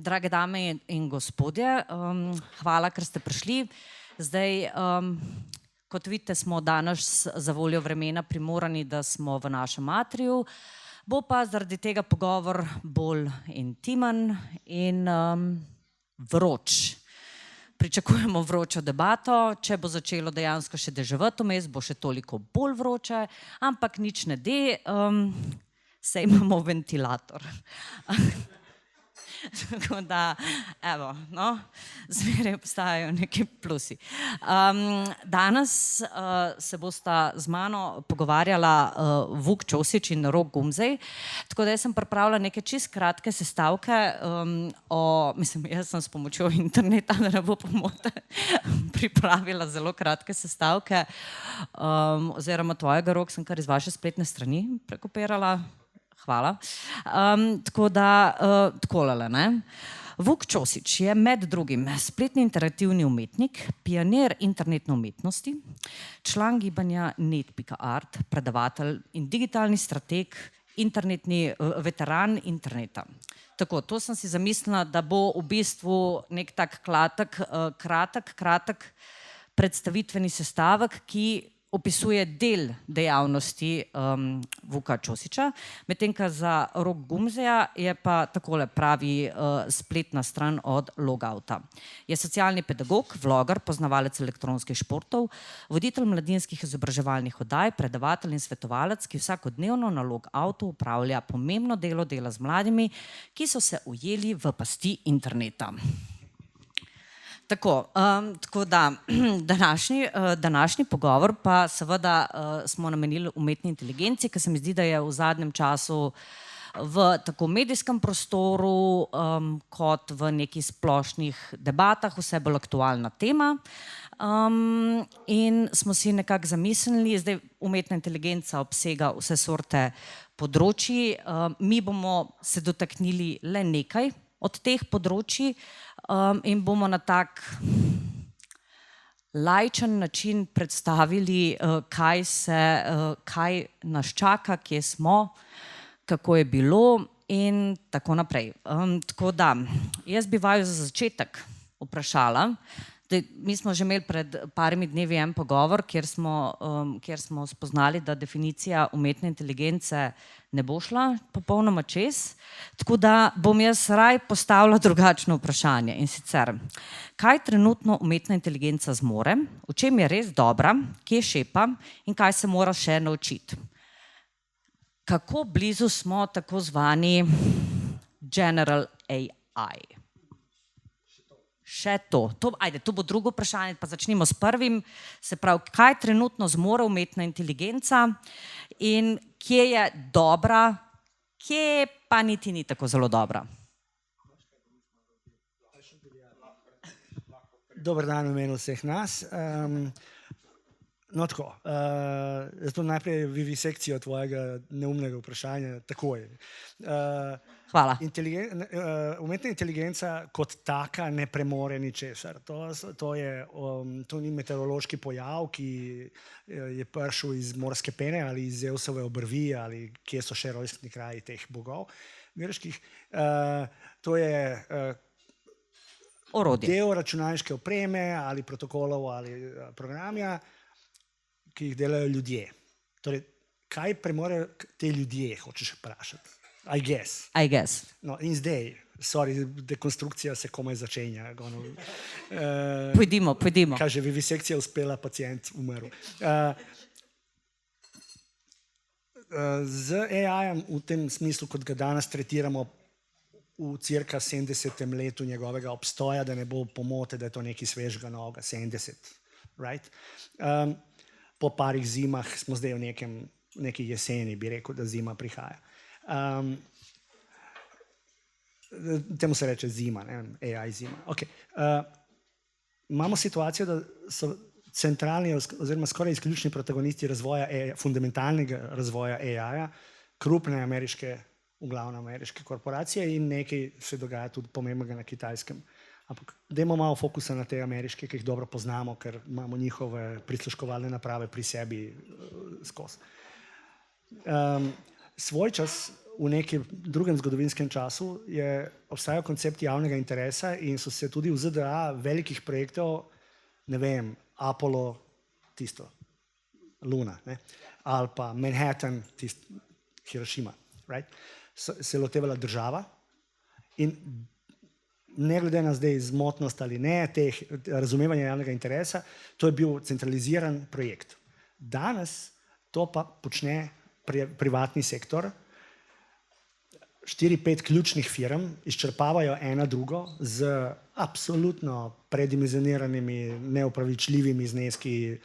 Drage dame in gospodje, hvala, ker ste prišli. Zdaj, kot vidite, smo danes za voljo vremena primorani, da smo v našem atriju. Bo pa zaradi tega pogovor bolj intimen in vroč. Pričakujemo vročo debato, če bo začelo dejansko še deževati vmes, bo še toliko bolj vroče, ampak nič ne de, saj imamo ventilator. Tako da, evo, no, zmeraj obstajajo neki plusi. Danes se bosta z mano pogovarjala Vuk Čosić in Rok Gumzej, tako da jaz sem pripravila neke čisto kratke sestavke jaz sem s pomočjo interneta, da ne bo pomote, pripravila zelo kratke sestavke, oziroma tvojega, Rok, sem kar iz vaše spletne strani prekopirala. Hvala. Tako da, takolele, ne. Vuk Čosić je med drugim spletni interaktivni umetnik, pionir internetne umetnosti, član gibanja net.art, predavatelj in digitalni strateg, internetni veteran interneta. Tako, to sem si zamislila, da bo v bistvu nek tak kratek predstavitveni sestavek, ki opisuje del dejavnosti Vuka Čosića, medtem ko za Rok Gumzeja je pa takole pravi spletna stran od Logouta. Je socialni pedagog, vloger, poznavalec elektronskih športov, voditelj mladinskih izobraževalnih oddaj, predavatelj in svetovalec, ki vsakodnevno na Logoutu upravlja pomembno delo z mladimi, ki so se ujeli v pasti interneta. Tako da današnji pogovor pa seveda smo namenili umetni inteligenci, ker se mi zdi, da je v zadnjem času v tako medijskem prostoru kot v nekih splošnih debatah vse bolj aktualna tema. In smo si nekako zamislili, zdaj umetna inteligenca obsega vse sorte področji, mi bomo se dotaknili le nekaj od teh področji, in bomo na tak laičen način predstavili, kaj nas čaka, kje smo, kako je bilo in tako naprej. Tako da, jaz bi vaju za začetek vprašala, mi smo že imeli pred parimi dnevi en pogovor, kjer smo spoznali, da definicija umetne inteligence ne bo šla popolnoma čez, tako da bom jaz raj postavila drugačno vprašanje, in sicer, kaj trenutno umetna inteligenca zmore, v čem je res dobra, kje šepa in kaj se mora še naučiti. Kako blizu smo tako zvani general AI? Še to. Ajde, to bo drugo vprašanje, pa začnimo s prvim. Se pravi, kaj trenutno zmore umetna inteligenca in kje je dobra, kje pa niti ni tako zelo dobra? Dober dan v imenu vseh nas. No tako, zato najprej vivisekcijo tvojega neumnega vprašanja takoj. Hvala. Umetna inteligenca kot taka ne premore ničesar. To ni meteorološki pojav, ki je prišel iz morske pene ali iz Zeusove obrvi ali kje so še rojstni kraji teh bogov grških. To je del računalniške opreme ali protokolov ali programja, ki jih delajo ljudje. Torej, kaj premore te ljudje, hočeš vprašati? I guess. No, in zdaj, dekonstrukcija se komaj začenja. Pojdimo. Kaže, vivisekcija uspela, pacient umrl. Z AI-jem v tem smislu, kot ga danes tretiramo v cirka 70. letu njegovega obstoja, da ne bo pomote, da je to nekaj svežega novega, 70, right? Po parih zimah smo zdaj v neki jeseni, bi rekel, da zima prihaja. Temu se reče zima, AI zima. Okay. Imamo situacijo, da so centralni oziroma skoraj izključni protagonisti fundamentalnega razvoja AI-ja, krupne v glavne ameriške korporacije in nekaj se dogaja tudi pomembnega na Kitajskem. Ampak dajmo malo fokusa na te ameriške, ki jih dobro poznamo, ker imamo njihove prisluškovalne naprave pri sebi skozi. Svoj čas v nekem drugem zgodovinskem času je obstajal koncept javnega interesa in so se tudi v ZDA velikih projektov, ne vem, Apollo, tisto, Luna, ne? Ali pa Manhattan, tisto, Hirošima, right? Se je lotevala država in ne glede na zdaj zmotnost ali ne, teh razumevanja javnega interesa, to je bil centraliziran projekt. Danes to pa počne privatni sektor. 4-5 ključnih firm izčrpavajo ena drugo z absolutno predimenzioniranimi, neopravičljivimi zneski,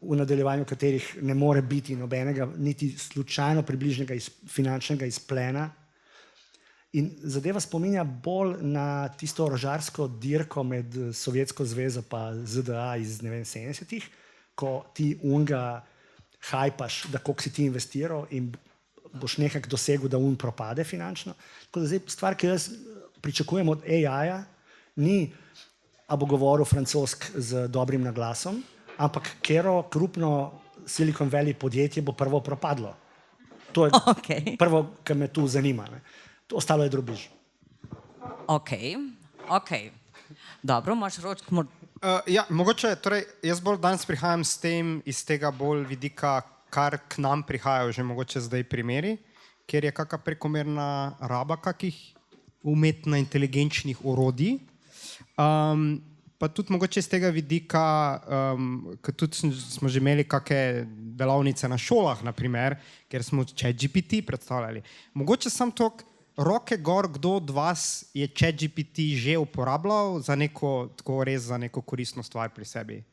v nadaljevanju katerih ne more biti nobenega, niti slučajno približnega finančnega izplena. In zadeva spominja bolj na tisto orožarsko dirko med Sovjetsko zvezo pa ZDA iz 70-ih, ko ti unga hajpaš, da koliko si ti investiral in boš nekako dosegel, da propade finančno. Tako da zdaj stvar, ki jaz pričakujem od AI-ja, ni, a bo govoril francosk z dobrim naglasom, ampak katero krupno Silicon Valley podjetje bo prvo propadlo. To je prvo, kar me tu zanima. Ne. To ostalo je drobiž. Ok. Dobro, imaš Ročk? Ja, mogoče, torej, jaz bolj danes prihajam iz tega bolj vidika, kar k nam prihajajo že mogoče zdaj primeri, kjer je kakšna prekomerna raba kakih umetno inteligenčnih orodij. Pa tudi mogoče iz tega vidika, ker tudi smo že imeli kakšne delavnice na šolah, naprimer, kjer smo ChatGPT predstavljali. Mogoče sam to, roke gor, kdo od vas je ChatGPT že uporabljal za neko, tako res za neko koristno stvar pri sebi?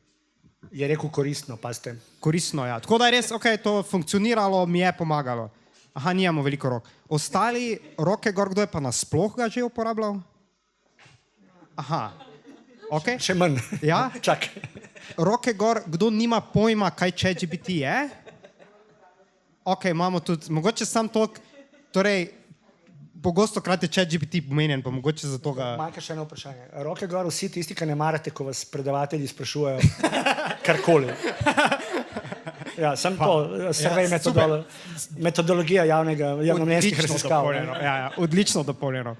Je rekel koristno, pazite. Koristno, ja. Tako da je res, ok, to funkcioniralo, mi je pomagalo. Aha, nijamo veliko rok. Ostali, roke gor, kdo je pa nasploh ga že uporabljal? Aha. Okay. Še manj. Ja? Čak. Roke gor, kdo nima pojma, kaj ChatGPT je? Ok, imamo tudi, mogoče sam toliko, torej, pogosto krat je ChatGPT pomenjen, pa mogoče zato ga... Manjka še eno vprašanje. Roke gor vsi tisti, ki ne marate, ko vas predavatelji sprašujejo karkoli. Ja, sem to, metodologija javnomnenjskih raziskav. Ja, odlično dopolnjeno.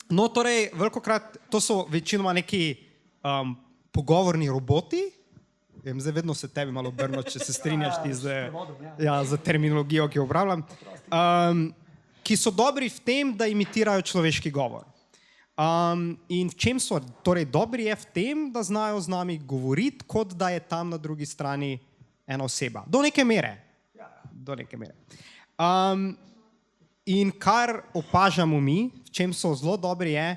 No, torej, velikokrat, to so večinoma neki pogovorni roboti. Zdaj vedno se tebi malo obrno, če se strinjaš ti z terminologijo, ki jo uporabljam. Ki so dobri v tem, da imitirajo človeški govor. In v čem so torej dobri je v tem, da znajo z nami govoriti, kot da je tam na drugi strani ena oseba. Do neke mere. In kar opažamo mi, v čem so zelo dobri, je,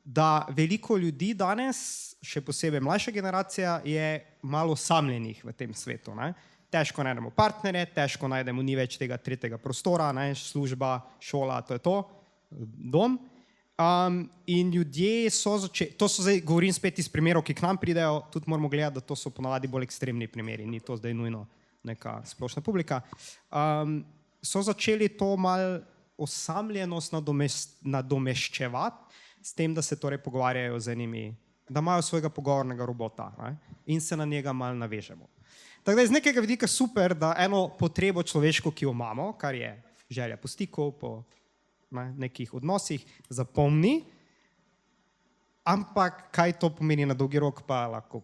da veliko ljudi danes, še posebej mlajša generacija, je malo osamljenih v tem svetu. Ne? Težko najdemo partnerje, težko najdemo, ni več tega tretjega prostora, ne? Služba, šola, to je to, dom. In ljudje so začeli, to so zdaj, govorim spet iz primerov, ki k nam pridejo, tudi moramo gledati, da to so ponavadi bolj ekstremni primeri, ni to zdaj nujno neka splošna publika. So začeli to malo osamljenost nadomeščevati s tem, da se torej pogovarjajo z enimi, da imajo svojega pogovornega robota, ne? In se na njega malo navežemo. Tako da je z nekega vidika super, da eno potrebo človeško, ki jo imamo, kar je želja po stiku, po nekih odnosih, zapomni, ampak kaj to pomeni na dolgi rok, pa lahko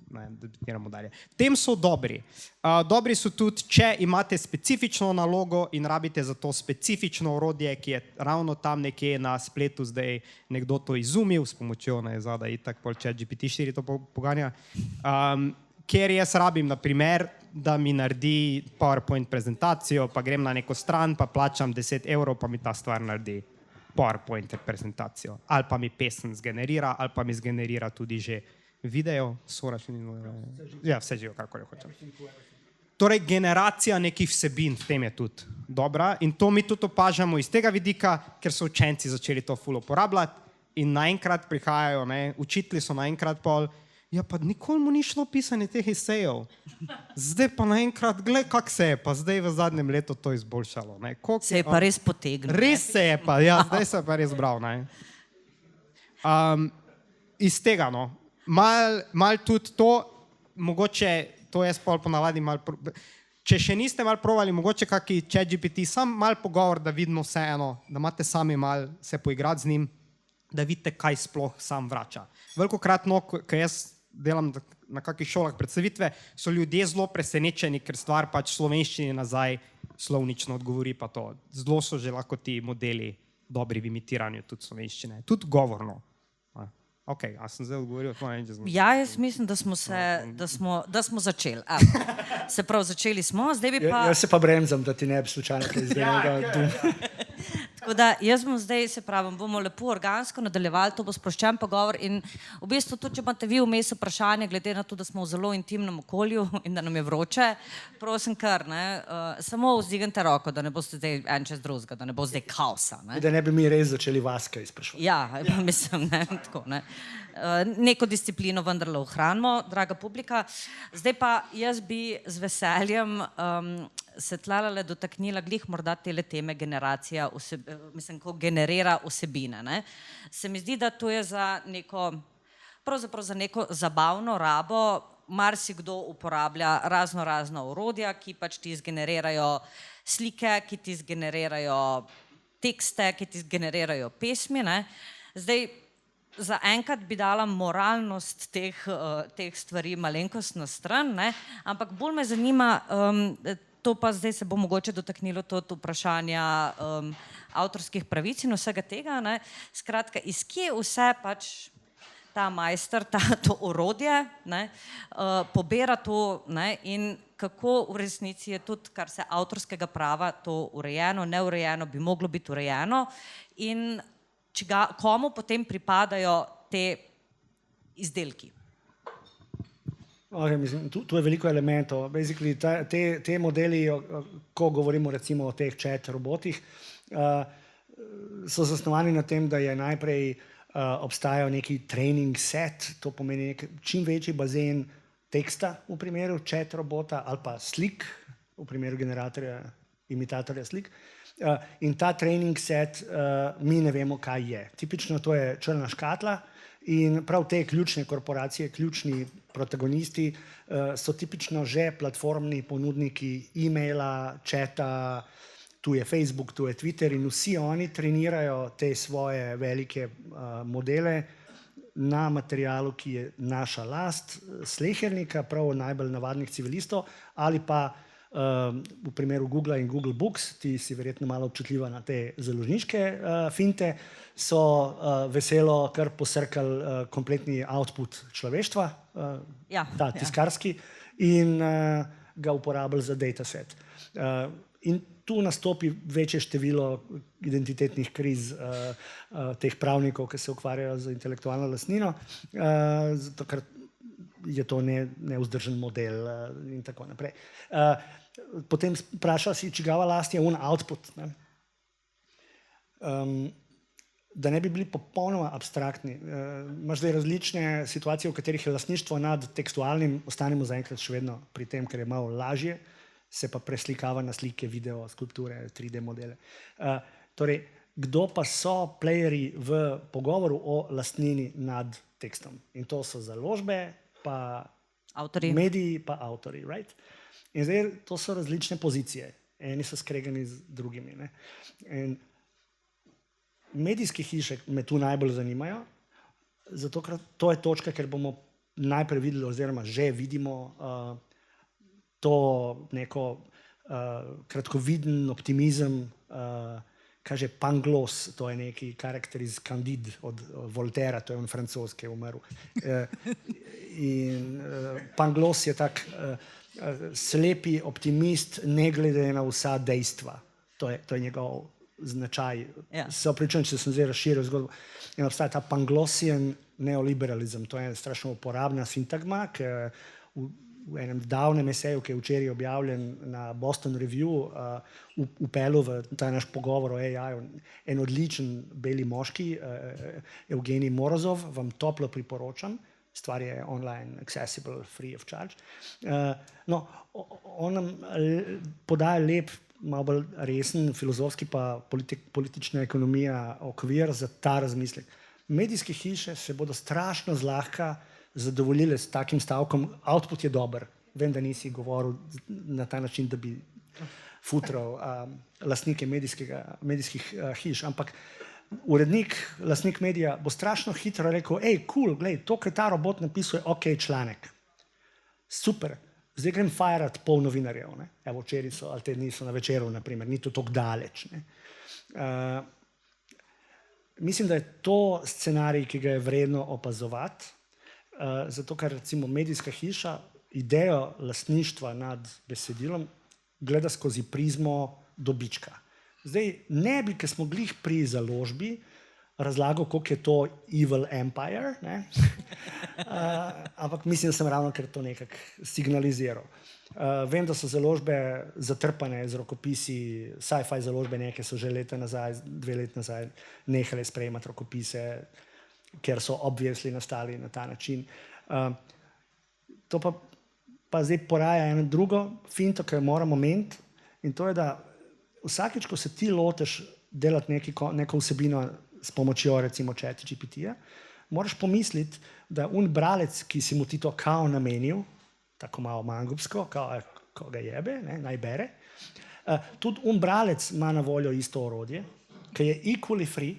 debatiramo dalje. Tem so dobri. Dobri so tudi, če imate specifično nalogo in rabite za to specifično orodje, ki je ravno tam nekje na spletu zdaj nekdo to izumil, s pomočjo zadaj itak pol ChatGPT-4 to poganja, ker jaz rabim, naprimer, da mi naredi PowerPoint prezentacijo, pa grem na neko stran, pa plačam 10 €, pa mi ta stvar naredi PowerPoint prezentacijo. Ali pa mi pesem zgenerira, ali pa mi zgenerira tudi že video. Ja, vse živo, kakor jo hočem. Torej, generacija nekih vsebin v tem je tudi dobra in to mi tudi opažamo iz tega vidika, ker so učenci začeli to ful uporabljati in naenkrat prihajajo, ne, učitelji so naenkrat pol, ja, pa nikoli mu ni šlo pisanje teh esejev. Zdaj pa naenkrat, gled, kak se je pa zdaj v zadnjem letu to izboljšalo. Ne? Se je pa res potegnil. Res se je pa, ja, zdaj se je pa res bral. Ne? Iz tega, no, mal tudi to, mogoče, to jaz pol ponavadi mal... če še niste mal provali, mogoče kaki ChatGPT, sam mal pogovor, da vidimo vseeno, da imate sami mal se poigrati z njim, da vidite, kaj sploh sam vrača. Velikokrat, ko jaz delam na kakih šolah predstavitve, so ljudje zelo presenečeni, ker stvar pač slovenščini nazaj slovnično odgovori pa to. Zelo so že lahko ti modeli dobri v imitiranju tudi slovenščine, tudi govorno. Ok, a sem zdaj odgovoril? Ja, jaz mislim, da smo začeli. Se pravi, začeli smo, zdaj bi pa... Jaz se pa bremzam, da ti ne bi slučajno kaj zdaj. Tako da jaz bom zdaj, se pravim, bomo lepo organsko nadaljevali, to bo sproščen pogovor in v bistvu tudi, če imate vi vmes vprašanje, glede na to, da smo v zelo intimnem okolju in da nam je vroče, prosim kar, samo vzdignite roko, da ne boste zdaj en čez drugega, da ne bo zdaj kaosa. Da ne bi mi res začeli vas kaj sprašovati. Ja, mislim, tako, neko disciplino vendarle ohranimo, draga publika. Zdaj pa jaz bi z veseljem se tlale dotaknila glih morda tele teme generacija, mislim, ko generira vsebine. Se mi zdi, da to je za neko, pravzaprav za neko zabavno rabo, marsikdo uporablja razno orodja, ki pač ti zgenerirajo slike, ki ti zgenerirajo tekste, ki ti zgenerirajo pesmi. Zdaj, za enkrat bi dala moralnost teh stvari malenkost na stran, ampak bolj me zanima, to pa zdaj se bo mogoče dotaknilo tudi vprašanja avtorskih pravic in vsega tega. Skratka, iz kje vse pač ta majster, to orodje pobira to in kako v resnici je tudi, kar se avtorskega prava, to urejeno, neurejeno, bi moglo biti urejeno in komu potem pripadajo te izdelki. Mislim, tu je veliko elementov. Te modeli, ko govorimo recimo o teh chat robotih, so zasnovani na tem, da je najprej obstajal neki training set, to pomeni čim večji bazen teksta v primeru chat robota ali pa slik v primeru generatorja, imitatorja slik. In ta training set mi ne vemo, kaj je. Tipično to je črna škatla in prav te ključne korporacije, ključni protagonisti so tipično že platformni ponudniki e-maila, chata, tu je Facebook, tu je Twitter in vsi oni trenirajo te svoje velike modele na materialu, ki je naša last, slehernika, prav najbolj navadnih civilistov ali pa v primeru Google in Google Books, ti si verjetno malo občutljiva na te založniške finte, so veselo kar posrkali kompletni output človeštva, ta tiskarski, in ga uporabili za dataset. In tu nastopi večje število identitetnih kriz teh pravnikov, ki se ukvarjajo z intelektualno lastnino, zato ker je to nevzdržen model in tako naprej. Potem vprašal si, čigava last je output. Da ne bi bili popolnoma abstraktni. Imaš zdaj različne situacije, v katerih je lastništvo nad tekstualnim, ostanemo zaenkrat še vedno pri tem, ker je malo lažje, se pa preslikava na slike, video, skulpture, 3D modele. Torej, kdo pa so playerji v pogovoru o lastnini nad tekstom? In to so založbe, pa avtori. Mediji, pa avtori, right? In zdaj to so različne pozicije. Eni so skregani z drugimi. In medijske hiše me tu najbolj zanimajo, zato ker to je točka, ker bomo najprej videli, oziroma že vidimo to neko kratkoviden optimizem, kaže Pangloss, to je neki karakter iz Candide od Voltaira, to je on francoz, ki je umrl. In Pangloss je tak slepi optimist, ne glede na vsa dejstva. To je njegov značaj. Se opravičujem, če sem zdaj razširil zgodbo. In obstaja ta Panglossian neoliberalizem. To je strašno uporabna sintagma, ki v enem davnem eseju, ki je včeraj objavljen na Boston Review, vpeljal v ta naš pogovor o AI-ju en odličen beli moški, Evgenij Morozov, vam toplo priporočam. Stvar je online, accessible, free of charge. On nam podaja lep, malo bolj resen, filozofski pa politična ekonomija okvir za ta razmislek. Medijske hiše se bodo strašno zlahka zadovoljile s takim stavkom, output je dober. vem, da nisi govoril na ta način, da bi futral lastnike medijskih hiš, ampak urednik, lastnik medija bo strašno hitro rekel, cool, glej, to, kar ta robot napisuje, ok, članek. Super, zdaj grem fajrat pol novinarjev. Ne? Evo, včeraj so, ali te dni so na Večeru, naprimer, ni to tako daleč. Ne? Mislim, da je to scenarij, ki ga je vredno opazovati, zato ker recimo medijska hiša idejo lastništva nad besedilom gleda skozi prizmo dobička. Zdaj, ne bi, ker smo glih pri založbi, razlagal, koliko je to evil empire, ne? Ampak mislim, da sem ravno kar to nekako signaliziral. Vem, da so založbe zatrpane z rokopisi, sci-fi založbe neke so že 2 leta nazaj nehale sprejemati rokopise, ker so obviously nastali na ta način. To pa zdaj poraja eno drugo finto, ki jo moramo meniti, in to je, da vsakič, ko se ti loteš delati neko vsebino s pomočjo recimo ChatGPT-ja, moraš pomisliti, da bralec, ki si mu ti to kao namenil, tako malo mangupsko, ko ga jebe, ne, naj bere, tudi bralec ima na voljo isto orodje, ki je equally free,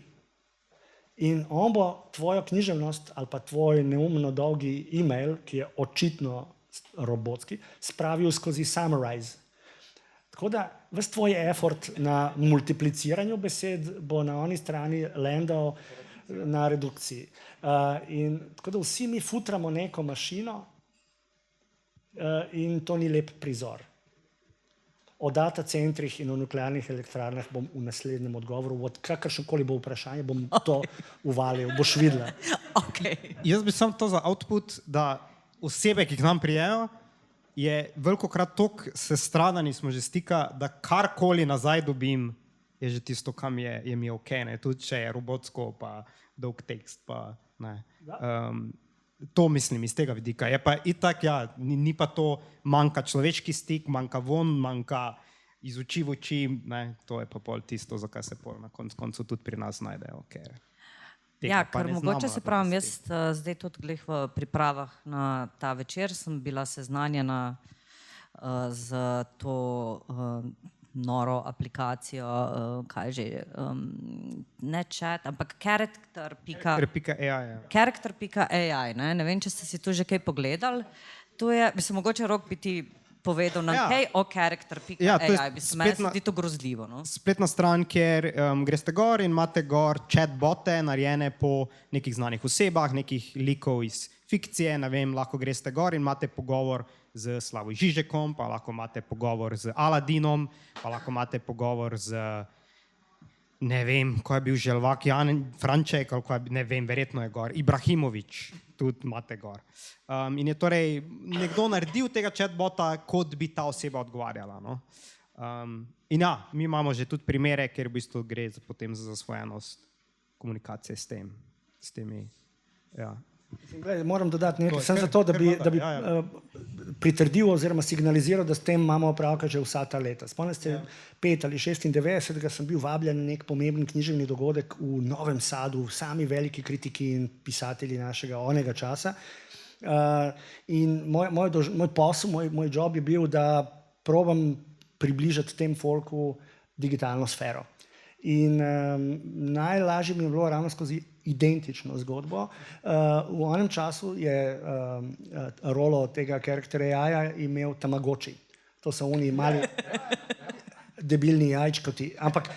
in on bo tvojo književnost ali pa tvoj neumno dolgi e-mail, ki je očitno robotski, spravil skozi summarize. Tako da ves tvoj effort na multipliciranju besed bo na oni strani landal na redukciji. In tako da vsi mi futramo neko mašino in to ni lep prizor. O data centrih in o nuklearnih elektrarnah bom v naslednjem odgovoru, kakršnokoli bo vprašanje, bom to uvalil, boš videla. Okay. Jaz bi samo to za output, da osebe, ki k nam prijejo, je velikokrat toliko sestradani smo že stika, da karkoli nazaj dobim, je že tisto, kam je mi ok, ne? Tudi če je robotsko, pa dolg tekst, pa ne. To mislim iz tega vidika. Je pa itak, ja, ni pa to, manjka človeški stik, manjka von, manjka iz oči v oči, ne? To je pa pol tisto, za kaj se pol na koncu tudi pri nas najdejo, ker ja, ker mogoče se pravim, jaz zdaj tudi glih v pripravah na ta večer sem bila seznanjena z to noro aplikacijo, kaj že, ne chat, ampak character.ai, ne vem, če ste si tu že kaj pogledali. To je, bi se mogoče Rok bi ti povedal nam kaj o character.ai, bi se meni zdi to grozljivo. No? Spletna stran, kjer greste gor in imate gor chatbote narejene po nekih znanih osebah, nekih likov iz fikcije, ne vem, lahko greste gor in imate pogovor z Slavoj Žižekom, pa lahko imate pogovor z Aladinom, pa lahko imate pogovor z, ne vem, ko je bil Želvak, Jan Franček, ali ko je, ne vem, verjetno je gor, Ibrahimović, tudi imate gor. In je torej nekdo naredil tega chatbota, kot bi ta oseba odgovarjala. No? In ja, mi imamo že tudi primere, kjer v bistvu gre potem za zasvojenost komunikacije s temi, ja. Glede, moram dodati nekaj, sem zato, da bi pritrdil oziroma signaliziral, da s tem imamo opravka že vsa ta leta. Spomnim se, 5 ali 96 sem bil vabljen na nek pomemben književni dogodek v Novem Sadu, sami veliki kritiki in pisatelji našega onega časa. In moj posel, moj job je bil, da probam približati tem folku digitalno sfero. In najlažje mi je bilo ravno skozi identično zgodbo. V onem času je rolo tega character AI-ja imel Tamagotchi. To so oni mali debilni jajčkoti. Ampak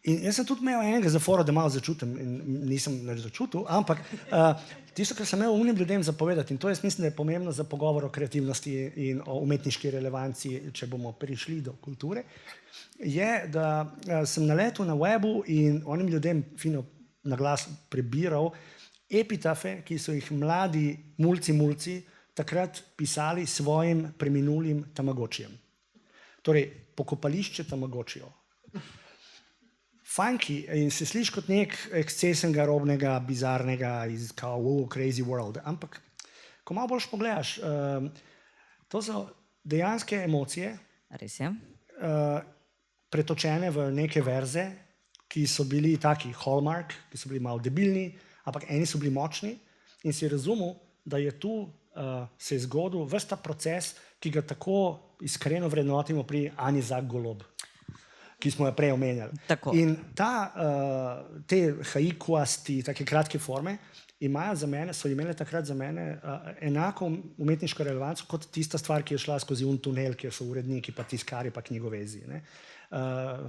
in jaz sem tudi imel enega za foro, da malo začutim in nisem nič začutil, ampak tisto, kar sem imel umnim ljudem zapovedati, in to jaz mislim, da je pomembno za pogovor o kreativnosti in o umetniški relevanci, če bomo prišli do kulture, je, da sem naletel na webu in onim ljudem fino na glas prebiral epitafe, ki so jih mladi mulci takrat pisali svojim preminulim Tamagotchijem. Torej, pokopališče Tamagotchijev. Funky in se sliši kot nek ekscesnega, robnega, bizarnega iz kao crazy world. Ampak, ko malo boljš pogledaš, to so dejanske emocije, Res je. pretočene v neke verze, ki so bili taki Hallmark, ki so bili malo debilni, ampak eni so bili močni in si razumel, da je tu se je zgodil ves ta proces, ki ga tako iskreno vrednotimo pri Ani Zak Golob, ki smo jo prej omenjali. Tako. In te haikuasti, take kratke forme, so imele takrat za mene enako umetniško relevanco kot tista stvar, ki je šla skozi tunel, kjer so uredniki, pa tiskari, pa knjigovezi.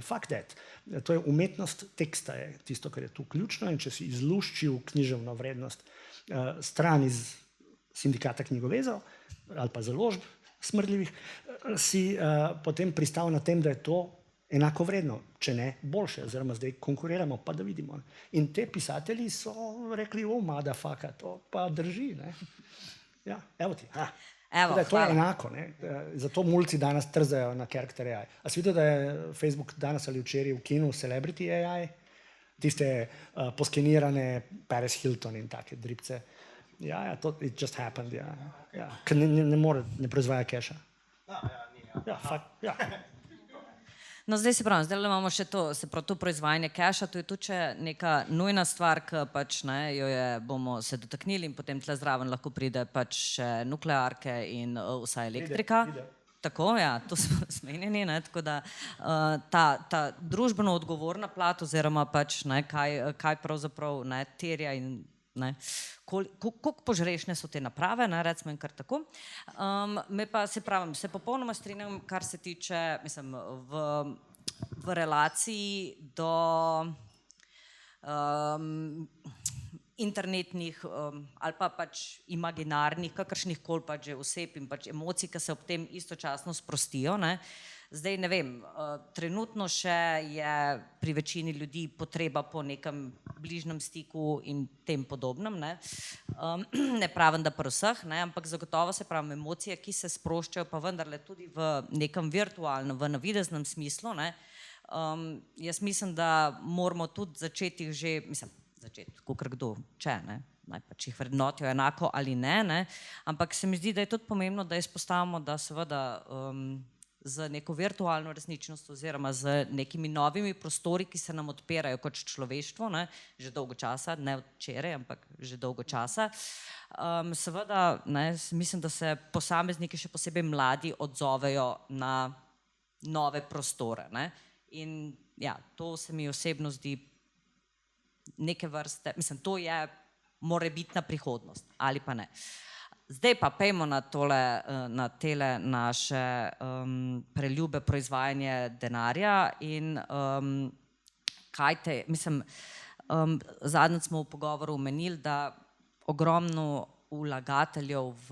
Fuck that. To je umetnost teksta, je tisto, kar je tu ključno, in če si izluščil književno vrednost stran iz sindikata knjigovezov ali pa založb smrdljivih, si potem pristal na tem, da je to enako vredno, če ne boljše, oziroma zdaj konkuriramo, pa da vidimo. In te pisatelji so rekli, motherfucker, to pa drži. Ne? Ja, evo ti. Evo, to je enako. Ne? Zato mulci danes trzajo na character AI. A si videl, da je Facebook danes ali včeraj ukinil Celebrity AI? Tiste poskenirane Paris Hilton in take dribce. Ja, it just happened. Ja. Ker ne proizvaja keša. Ja. No, zdaj imamo še to proizvajanje keša, to je tudi neka nujna stvar, ki pač bomo se dotaknili in potem tle zraven lahko pride pač še nuklearke in vsa elektrika. Tako, ja, to smo zmenjeni, tako da ta družbeno odgovorna plat oziroma pač kaj pravzaprav terja in koliko požrešne so te naprave, recimo in kar tako. Me pa se popolnoma strinjam, kar se tiče, mislim, v relaciji do internetnih ali pa pač imaginarnih, kakršnih koli pač že oseb in pač emocij, ki se ob tem istočasno sprostijo. Zdaj ne vem, trenutno še je pri večini ljudi potreba po nekem bližnjem stiku in tem podobnem. Ne pravim, da pri vseh, ampak zagotovo se pravim emocije, ki se sproščajo pa vendarle tudi v nekem virtualnem, v navideznem smislu. Jaz mislim, da moramo tudi začeti kakor kdo, če naj pač jih vrednotijo enako ali ne, ampak se mi zdi, da je tudi pomembno, da izpostavimo, da seveda z neko virtualno resničnost oziroma z nekimi novimi prostori, ki se nam odpirajo kot človeštvo, že dolgo časa, ne od včeraj, ampak že dolgo časa. Seveda, mislim, da se posamezniki, še posebej mladi, odzovejo na nove prostore. In ja, to se mi osebno zdi neke vrste, mislim, to je morebitna prihodnost, ali pa ne. Zdaj pa pejmo na tele naše preljube proizvajanje denarja in zadnjič smo v pogovoru omenili, da ogromno vlagateljev v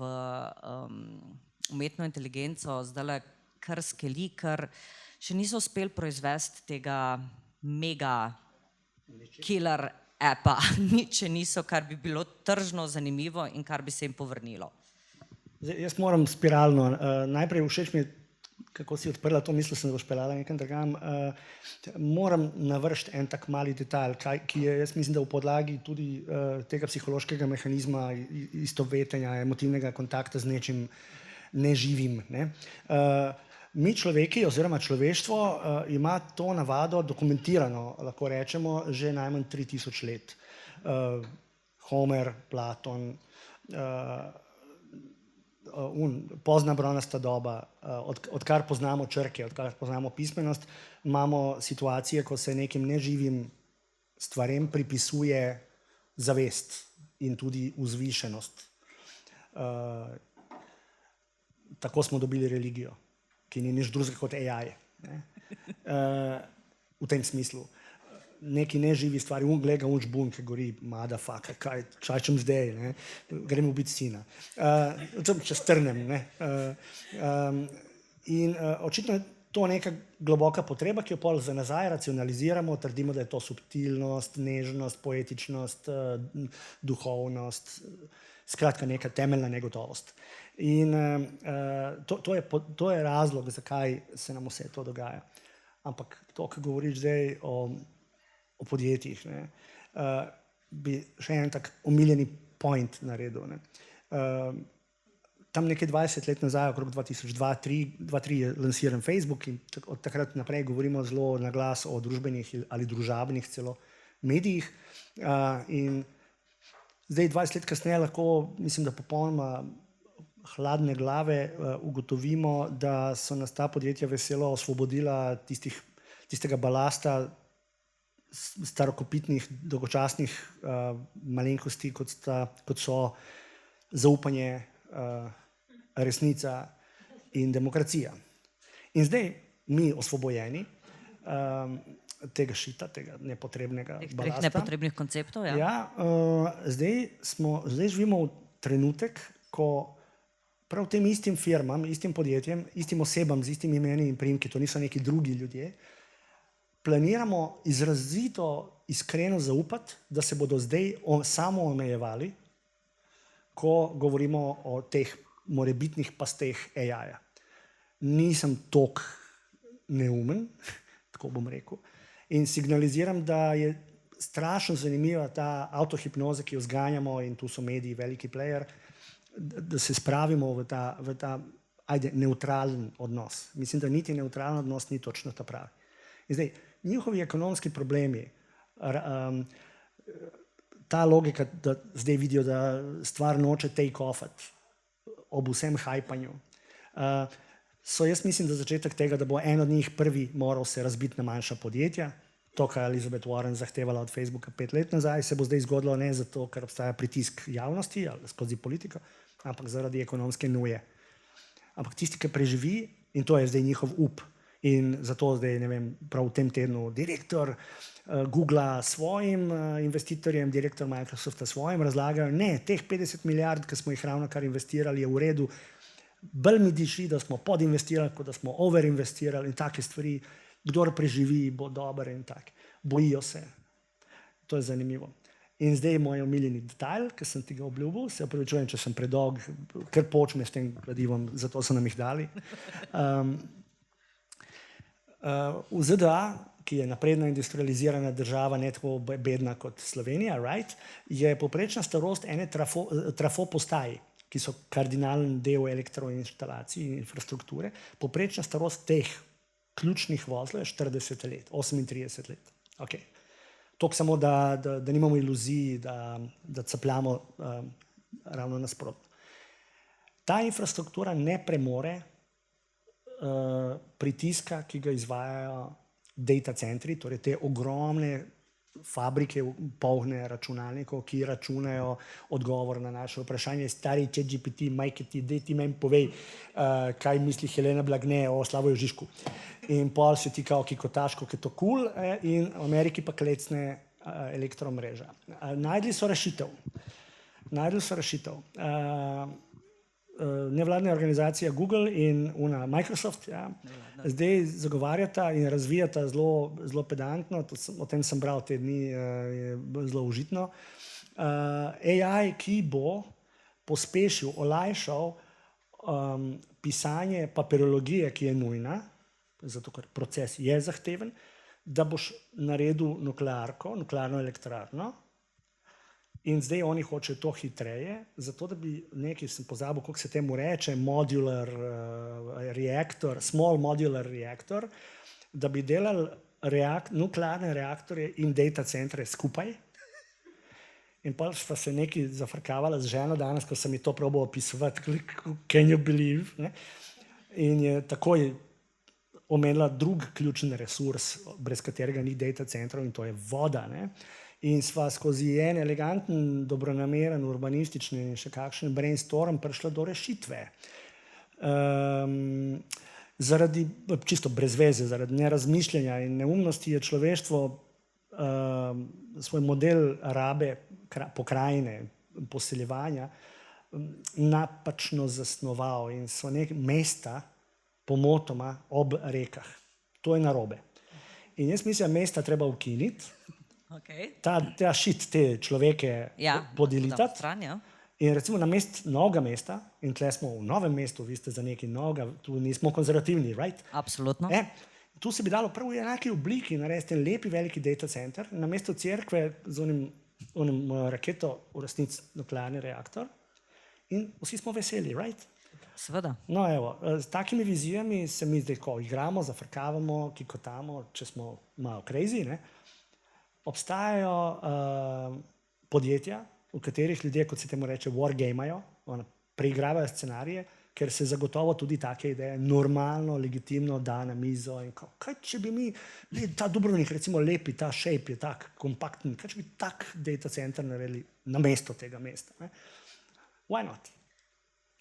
umetno inteligenco zdajle kar skeli, ker še niso uspeli proizvesti tega mega killer appa, nič niso, kar bi bilo tržno zanimivo in kar bi se jim povrnilo. Jaz moram spiralno. Najprej všeč mi je, kako si odprla to misel, sem boš peljala nekam drugam. Moram navršiti en tak mali detalj, ki je, jaz mislim, da v podlagi tudi tega psihološkega mehanizma istovetenja, emotivnega kontakta z nečim neživim. Mi človeki oziroma človeštvo ima to navado dokumentirano, lahko rečemo, že najmanj 3000 let. Homer, Platon, pozna bronasta doba, odkar poznamo črke, odkar poznamo pismenost, imamo situacije, ko se nekim neživim stvarem pripisuje zavest in tudi vzvišenost. Tako smo dobili religijo, ki ni nič drugega kot AI. V tem smislu. Neki neživi stvari, gleda unč bun, ki gori, motherfucker, kaj čem zdaj, gremo ubiti sina. Če strnem. In očitno je to neka globoka potreba, ki jo pol za nazaj racionaliziramo, trdimo, da je to subtilnost, nežnost, poetičnost, duhovnost, skratka neka temeljna negotovost. In to je razlog, zakaj se nam vse to dogaja. Ampak to, kar govoriš zdaj o podjetjih, bi še en tak omiljeni point naredil. Tam nekaj 20 let nazaj, okrog 2002-2003 je lansiran Facebook in od takrat naprej govorimo zelo na glas o družbenih ali družabnih celo medijih. In zdaj 20 let kasneje lahko, mislim, da popolnoma hladne glave ugotovimo, da so nas ta podjetja veselo osvobodila tistega balasta starokopitnih, dolgočasnih malenkosti, kot so zaupanje, resnica in demokracija. In zdaj mi osvobojeni tega šita, tega nepotrebnega balasta. Teh nepotrebnih konceptov, ja. Ja, zdaj živimo v trenutek, ko prav tem istim firmam, istim podjetjem, istim osebam z istimi imeni in priimki, to niso neki drugi ljudje, planiramo izrazito iskreno zaupati, da se bodo zdaj samo omejevali, ko govorimo o teh morebitnih pasteh AI-ja. Nisem toliko neumen, tako bom rekel, in signaliziram, da je strašno zanimiva ta avtohipnoza, ki jo zganjamo, in tu so mediji veliki player, da se spravimo v ta neutralen odnos. Mislim, da niti neutralen odnos ni točno ta pravi. In zdaj, njihovi ekonomski problemi, ta logika, da zdaj vidijo, da stvar noče take-offati ob vsem hajpanju, so, jaz mislim, da začetek tega, da bo en od njih prvi moral se razbiti na manjša podjetja. To, kar je Elizabeth Warren zahtevala od Facebooka 5 let nazaj, se bo zdaj zgodilo ne zato, ker obstaja pritisk javnosti ali skozi politiko, ampak zaradi ekonomske nuje. Ampak tisti, ki preživi, in to je zdaj njihov up, in zato zdaj, ne vem, prav v tem tednu direktor Googla svojim investitorjem, direktor Microsofta svojim razlagajo, ne, teh 50 milijard, ki smo jih ravno kar investirali, je v redu, bolj mi diši, da smo podinvestirali, kot da smo overinvestirali in take stvari. Kdor preživi, bo dober in tak. Bojijo se. To je zanimivo. In zdaj moj omiljeni detajl, ki sem ti ga obljubil, se opravičujem, če sem predolg, ker počne s tem gradivom, zato so nam jih dali. V ZDA, ki je napredna industrializirana država, ne tako bedna kot Slovenija, right, je povprečna starost ene trafo postaj, ki so kardinalen del elektroinštalacij in infrastrukture, povprečna starost teh ključnih vozlov je 40 let, 38 let. Okay. Toliko samo, da nimamo iluzij, da capljamo ravno nasprotno. Ta infrastruktura ne premore pritiska, ki ga izvajajo data centri, torej te ogromne fabrike polne računalnikov, ki računajo odgovor na naše vprašanje. Stari ChatGPT, majke ti, daj ti meni povej, kaj misli Helena Blagne o Slavoju Žižku. In pol se ti kao kikotaš, kako je to cool, in v Ameriki pa klecne elektromreža. Najdli so rešitev. Nevladna organizacija Google in Microsoft, ja, zdaj zagovarjata in razvijata zelo pedantno, o tem sem bral te dni, je zelo užitno. AI, ki bo pospešil, olajšal pisanje papirologije, ki je nujna, zato ker proces je zahteven, da boš naredil nuklearno elektrarno. In zdaj oni hočejo to hitreje, zato da bi nekaj, sem pozabil, kako se temu reče, modular reaktor, small modular reaktor, da bi delali nuklearne reaktorje in data centre skupaj. In pa sva se nekaj zafrkavala z ženo danes, ko sem ji to probal opisovati, can you believe, ne? In je takoj omenila drug ključni resurs, brez katerega ni data centrov, in to je voda, ne? In sva skozi en eleganten, dobronameren, urbanistični in še kakšen brainstorm prišla do rešitve. Zaradi, čisto brez veze, zaradi nerazmišljanja in neumnosti je človeštvo svoj model rabe pokrajine, poseljevanja napačno zasnoval in so mesta pomotoma ob rekah. To je narobe. In jaz mislim, mesta treba ukiniti, ta šit te človeke podelitati. In recimo na novega mesta, in tle smo v novem mestu, vi ste za nekaj novega, tu nismo konzervativni, right? Absolutno. Tu se bi dalo prav v enaki obliki narediti en lepi veliki data center, na mesto cerkve z onim raketo v resnici nuklearni reaktor, in vsi smo veseli, right? Seveda. No, evo, s takimi vizijami se mi zdaj, ko igramo, zafrkavamo, kikotamo, če smo malo crazy, ne? Obstajajo podjetja, v katerih ljudje, kot se temu reče, wargamajo, preigravajo scenarije, ker se zagotovo tudi take ideje normalno, legitimno da na mizo. In kaj če bi mi, ta Dubrovnik recimo lepi, ta shape je tak kompaktni, kaj če bi tak data center naredili na mesto tega mesta? Ne? Why not?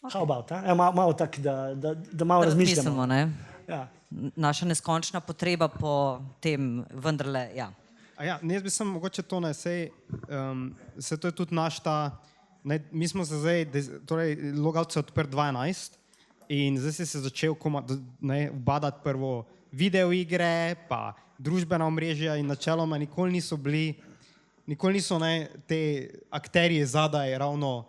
Okay. How about? Malo tak, da malo razmišljamo. Ne? Ja. Naša neskončna potreba po tem vendarle, ja. Jaz bi sem mogoče to se to je tudi naš ta, mi smo se zdaj, torej logout se odprt 2011 in zdaj si se začel vbadati prvo videoigre, pa družbena omrežja in načeloma nikoli niso te akterji zadaj ravno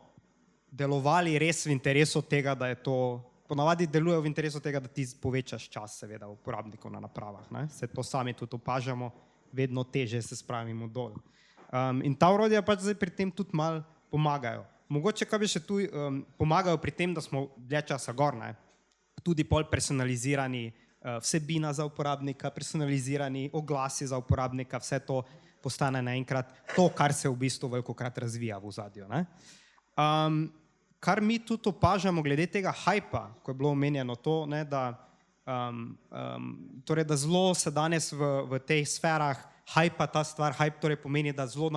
delovali res v interesu tega, da je to, ponavadi delujejo v interesu tega, da ti povečaš čas seveda uporabnikov na napravah. Ne? Se to sami tudi opažamo, vedno teže se spravimo dol. In ta orodja pač zdaj pri tem tudi malo pomagajo. Mogoče kaj bi še tu pomagajo pri tem, da smo dlje časa gor, ne? Tudi pol personalizirani vsebina za uporabnika, personalizirani oglasi za uporabnika, vse to postane naenkrat to, kar se v bistvu velikokrat razvija v ozadju. Kar mi tudi opažamo glede tega hypa, ko je bilo omenjeno to, ne, torej, da zelo se danes v teh sferah hypa ta stvar, hype torej pomeni, da zelo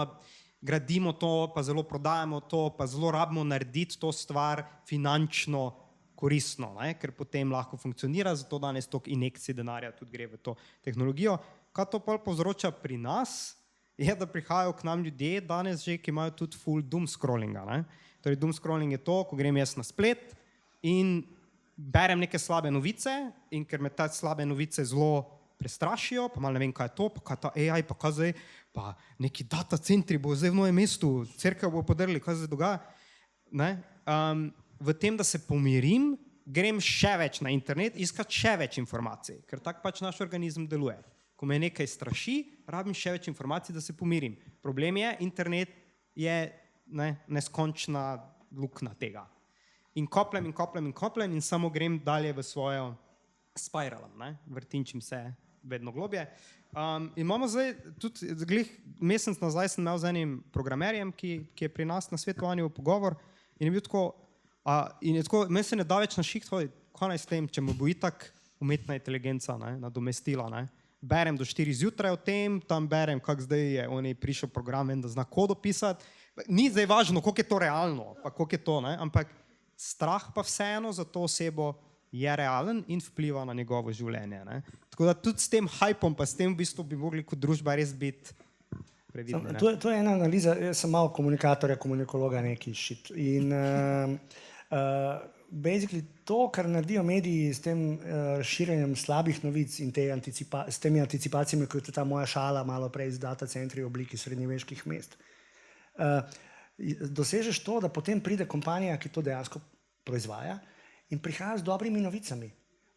gradimo to, pa zelo prodajamo to, pa zelo rabimo narediti to stvar finančno koristno, ne, ker potem lahko funkcionira, zato danes toliko injekcij denarja tudi gre v to tehnologijo. Kaj to pol povzroča pri nas, je, da prihajajo k nam ljudje danes že, ki imajo tudi full doom scrollinga. Ne. Torej, doom scrolling je to, ko grem jaz na splet in berem neke slabe novice in ker me te slabe novice zelo prestrašijo, pa malo ne vem, kaj je to, pa kaj ta AI, pa kaj zdaj, pa neki data centri bo zdaj v Novem mestu, cerkev bo podrli, kaj zdaj dogaja. Ne? V tem, da se pomirim, grem še več na internet, iskat še več informacij, ker tak pač naš organizem deluje. Ko me nekaj straši, rabim še več informacij, da se pomirim. Problem je, internet je neskončna luknja tega. In koplem in samo grem dalje v svojo spiralam, vrtinčim se vedno globje. In imamo zdaj tudi, mesec nazaj sem imel z enim programerjem, ki je pri nas na svetovanju pogovor in je bil tako, meni se ne da več našihtati, kaj naj s tem, če mu bo itak umetna inteligenca nadomestila. Berem do 4 zjutraj o tem, tam berem, kak zdaj je on prišel program, da zna kodo pisati. Ni zdaj važno, koliko je to realno, pa koliko je to, ampak strah pa vseeno za to osebo je realen in vpliva na njegovo življenje. Tako da tudi s tem hypom, pa s tem v bistvu bi mogli kot družba res biti previdni. To je ena analiza, jaz sem malo komunikatorja, komunikologa neki shit. In basically to, kar naredijo mediji s tem širjenjem slabih novic in s temi anticipacijami, kot je ta moja šala malo prej z data centri v obliki srednjeveških mest, dosežeš to, da potem pride kompanija, ki to dejansko proizvaja in prihaja z dobrimi novicami.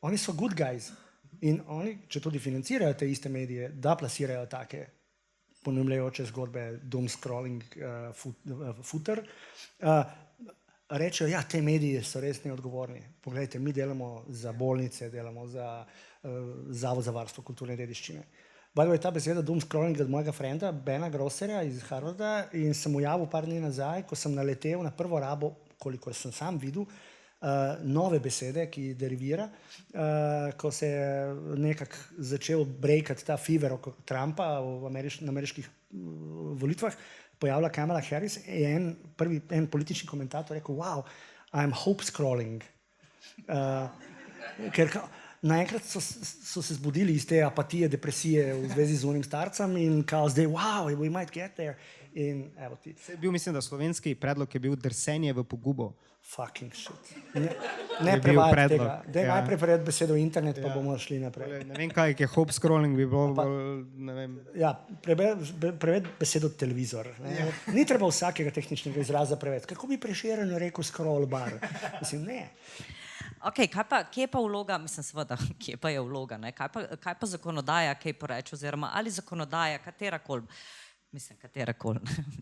Oni so good guys in oni, če tudi financirajo te iste medije, da plasirajo take ponavljajoče zgodbe, doom scrolling, footer, rečejo, ja, te mediji so res neodgovorni. Poglejte, mi delamo za bolnice, delamo za Zavod za varstvo kulturne dediščine. Bajdo je ta beseda doom scrolling od mojega frenda, Bena Grosserja iz Harvarda, in sem mu javil par dni nazaj, ko sem naletel na prvo rabo, kolikor sem sam videl, nove besede, ki derivira, ko se je nekako začel breakati ta fever oko Trumpa na ameriških volitvah, pojavila Kamala Harris, je en politični komentator rekel, wow, I'm hope scrolling. Ker naenkrat so se zbudili iz te apatije, depresije v zvezi z unim starcem in kao zdaj, wow, we might get there. In evo ti. Mislim, da slovenski predlog je bil drsenje v pogubo. Fucking shit. Ne prevajati tega. Daj najprej prejeti besedo internet, pa bomo šli naprej. Ne vem, kaj je hope scrolling, bi bilo, ne vem. Ja, prevedi besedo televizor. Ni treba vsakega tehničnega izraza prevesti. Kako bi Prešeren rekel scroll bar? Mislim, ne. Ok, kje pa vloga, mislim seveda, kje pa je vloga, kaj pa zakonodaja, kaj poreče, oziroma ali zakonodaja, katerakoli,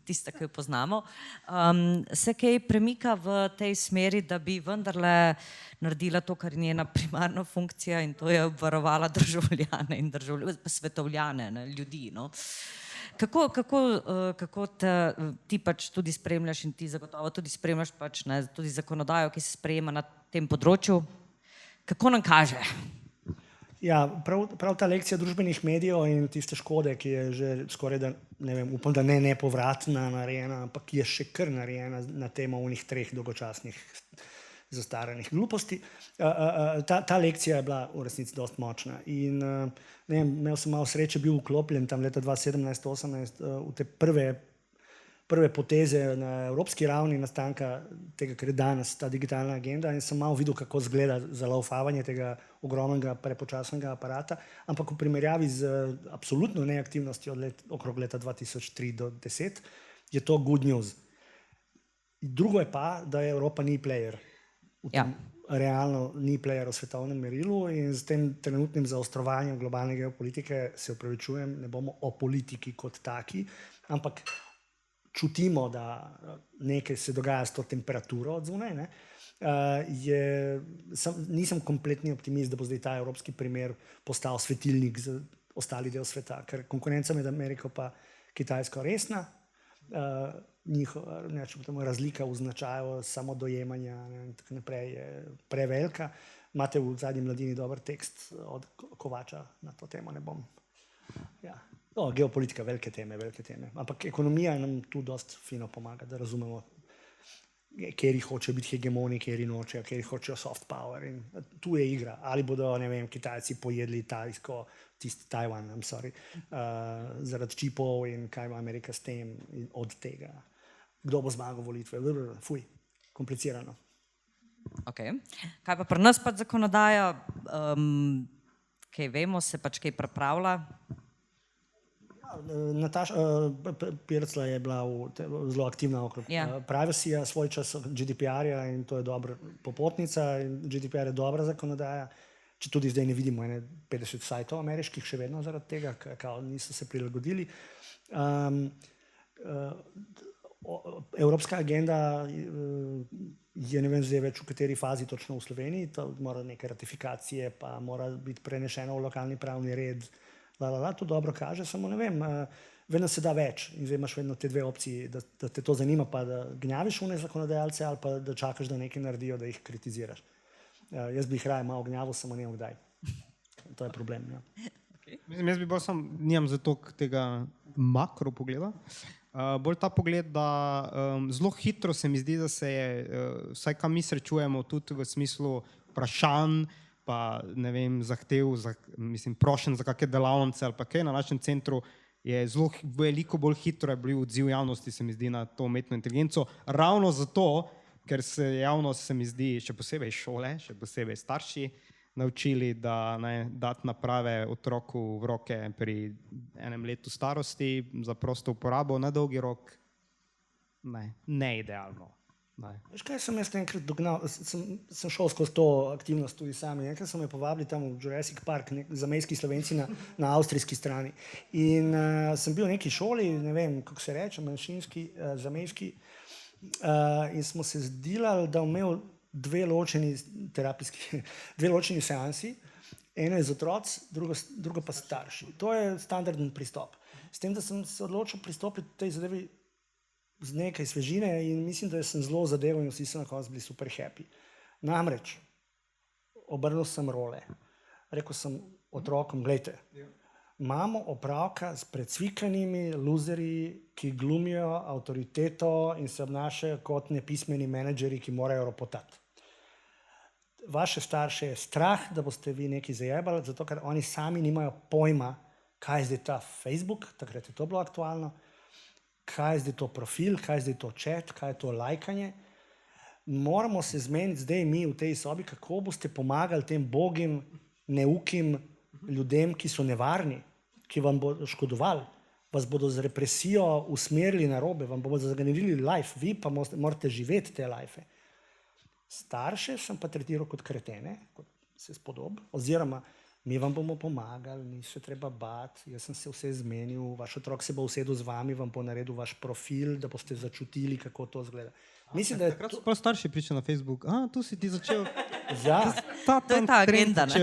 tista, ki jo poznamo, se kaj premika v tej smeri, da bi vendarle naredila to, kar je njena primarna funkcija, in to je obvarovala državljane in svetovljane, ljudi. No. Kako ti pač tudi spremljaš in ti zagotovo tudi spremljaš pač, ne, tudi zakonodajo, ki se sprejema na tem področju? Kako nam kaže? Ja, prav ta lekcija družbenih medijev in tiste škode, ki je že skoraj, da, ne vem, upam, da ne nepovratna narejena, ampak je še kar narejena na temo unih 3 dolgočasnih zastaranih gluposti. Ta lekcija je bila v resnici dosti močna. In ne vem, imel sem malo sreče, bil vklopljen tam leta 2017-2018 v te prve poteze na evropski ravni nastanka tega, kar je danes ta digitalna agenda, in sem malo videl, kako izgleda zalaufavanje tega ogromnega prepočasnega aparata, ampak v primerjavi z absolutno neaktivnostjo okrog leta 2003 do 2010 je to good news. Drugo je pa, da je Evropa ni player. Realno ni player v svetovnem merilu in s tem trenutnim zaostrovanjem globalne geopolitike, se upravičujem, ne bomo o politiki kot taki, ampak čutimo, da nekaj se dogaja s to temperaturo od zunaj. Nisem kompletni optimist, da bo zdaj ta evropski primer postal svetilnik za ostali del sveta, ker konkurenca med Ameriko pa Kitajsko resna. Njihova razlika v značaju samodojemanja in tako naprej je prevelika. Imate v zadnji Mladini dober tekst od Kovača na to temo, ne bom. Geopolitika, velike teme. Ampak ekonomija nam tu dosti fino pomaga, da razumemo, kjeri hoče biti hegemoni, kjeri nočejo, kjeri hočejo soft power. In tu je igra. Ali bodo, ne vem, Kitajci pojedli Tajvan, zaradi čipov in kaj ima Amerika s tem od tega. Kdo bo zmagal volitve? Fuj, komplicirano. Okay. Kaj pa pri nas pač zakonodaja? Kaj vemo, se pač kaj pripravlja? Nataša Pircla je bila zelo aktivna okrog privacyja, svoj čas GDPR-ja, in to je dobra popotnica. GDPR je dobra zakonodaja, če tudi zdaj ne vidimo 50 sajtov ameriških še vedno zaradi tega, kao niso se prilagodili. Evropska agenda je, ne vem zdaj več v kateri fazi točno v Sloveniji, to mora neke ratifikacije, pa mora biti prenešeno v lokalni pravni red. To dobro kaže, samo ne vem, vedno se da več in zdaj imaš vedno te dve opciji, da te to zanima, pa da gnjaviš une zakonodajalce ali pa da čakaš, da nekaj naredijo, da jih kritiziraš. Jaz bi jih raje malo gnjavil, samo ne vem kdaj. To je problem. Mislim, jaz bi bolj nimam zato tega makro pogleda. Bolj ta pogled, da zelo hitro se mi zdi, da se je, vsaj kam mi srečujemo tudi v smislu vprašanj, pa ne vem, zahtev, prošenj za kakšne delavnice ali pa kaj na našem centru, je zelo veliko bolj hitro je bil odziv javnosti, se mi zdi, na to umetno inteligenco. Ravno zato, ker se javnost, se mi zdi, še posebej šole, še posebej starši, naučili, da dati naprave otroku v roke pri 1 letu starosti za prosto uporabo na dolgi rok, ne idealno. Veš kaj, sem jaz enkrat dognal, sem šel skozi to aktivnost tudi sami. Enkrat so me povabili tam v Jurassic Park, zamejski Slovenci na avstrijski strani. In sem bil v neki šoli, ne vem, kako se reče, manjšinski, zamejski, in smo se zdelali, da imel dve ločeni seansi. Eno je z otroci, drugo pa starši. To je standarden pristop. S tem, da sem se odločil pristopiti tej zadevi z nekaj svežine in mislim, da sem zelo zadeval in vsi so na koncu bili super happy. Namreč, obrnil sem role. Rekel sem otrokom, glejte, imamo opravka s precvikanimi luzerji, ki glumijo avtoriteto in se obnašajo kot nepismeni menedžeri, ki morajo ropotati. Vaše starše je strah, da boste vi nekaj zajebali, zato ker oni sami nimajo pojma, kaj je zdaj ta Facebook, takrat je to bilo aktualno, kaj je zdaj to profil, kaj je zdaj to chat, kaj je to lajkanje. Moramo se zmeniti zdaj mi v tej sobi, kako boste pomagali tem bogim, neukim ljudem, ki so nevarni, ki vam bodo škodovali, vas bodo z represijo usmerili na robe, vam bodo zaganili life, vi pa morate živeti te life. Starše sem pa tretiral kot kretene, kot se spodob, oziroma mi vam bomo pomagali, ni se treba bati, jaz sem se vse zmenil, vaš otrok se bo usedel z vami, vam bo naredil vaš profil, da boste začutili, kako to izgleda. Mislim, da je takrat so pa starši prišli na Facebook, tu si ti začel. To je ta agenda, ne?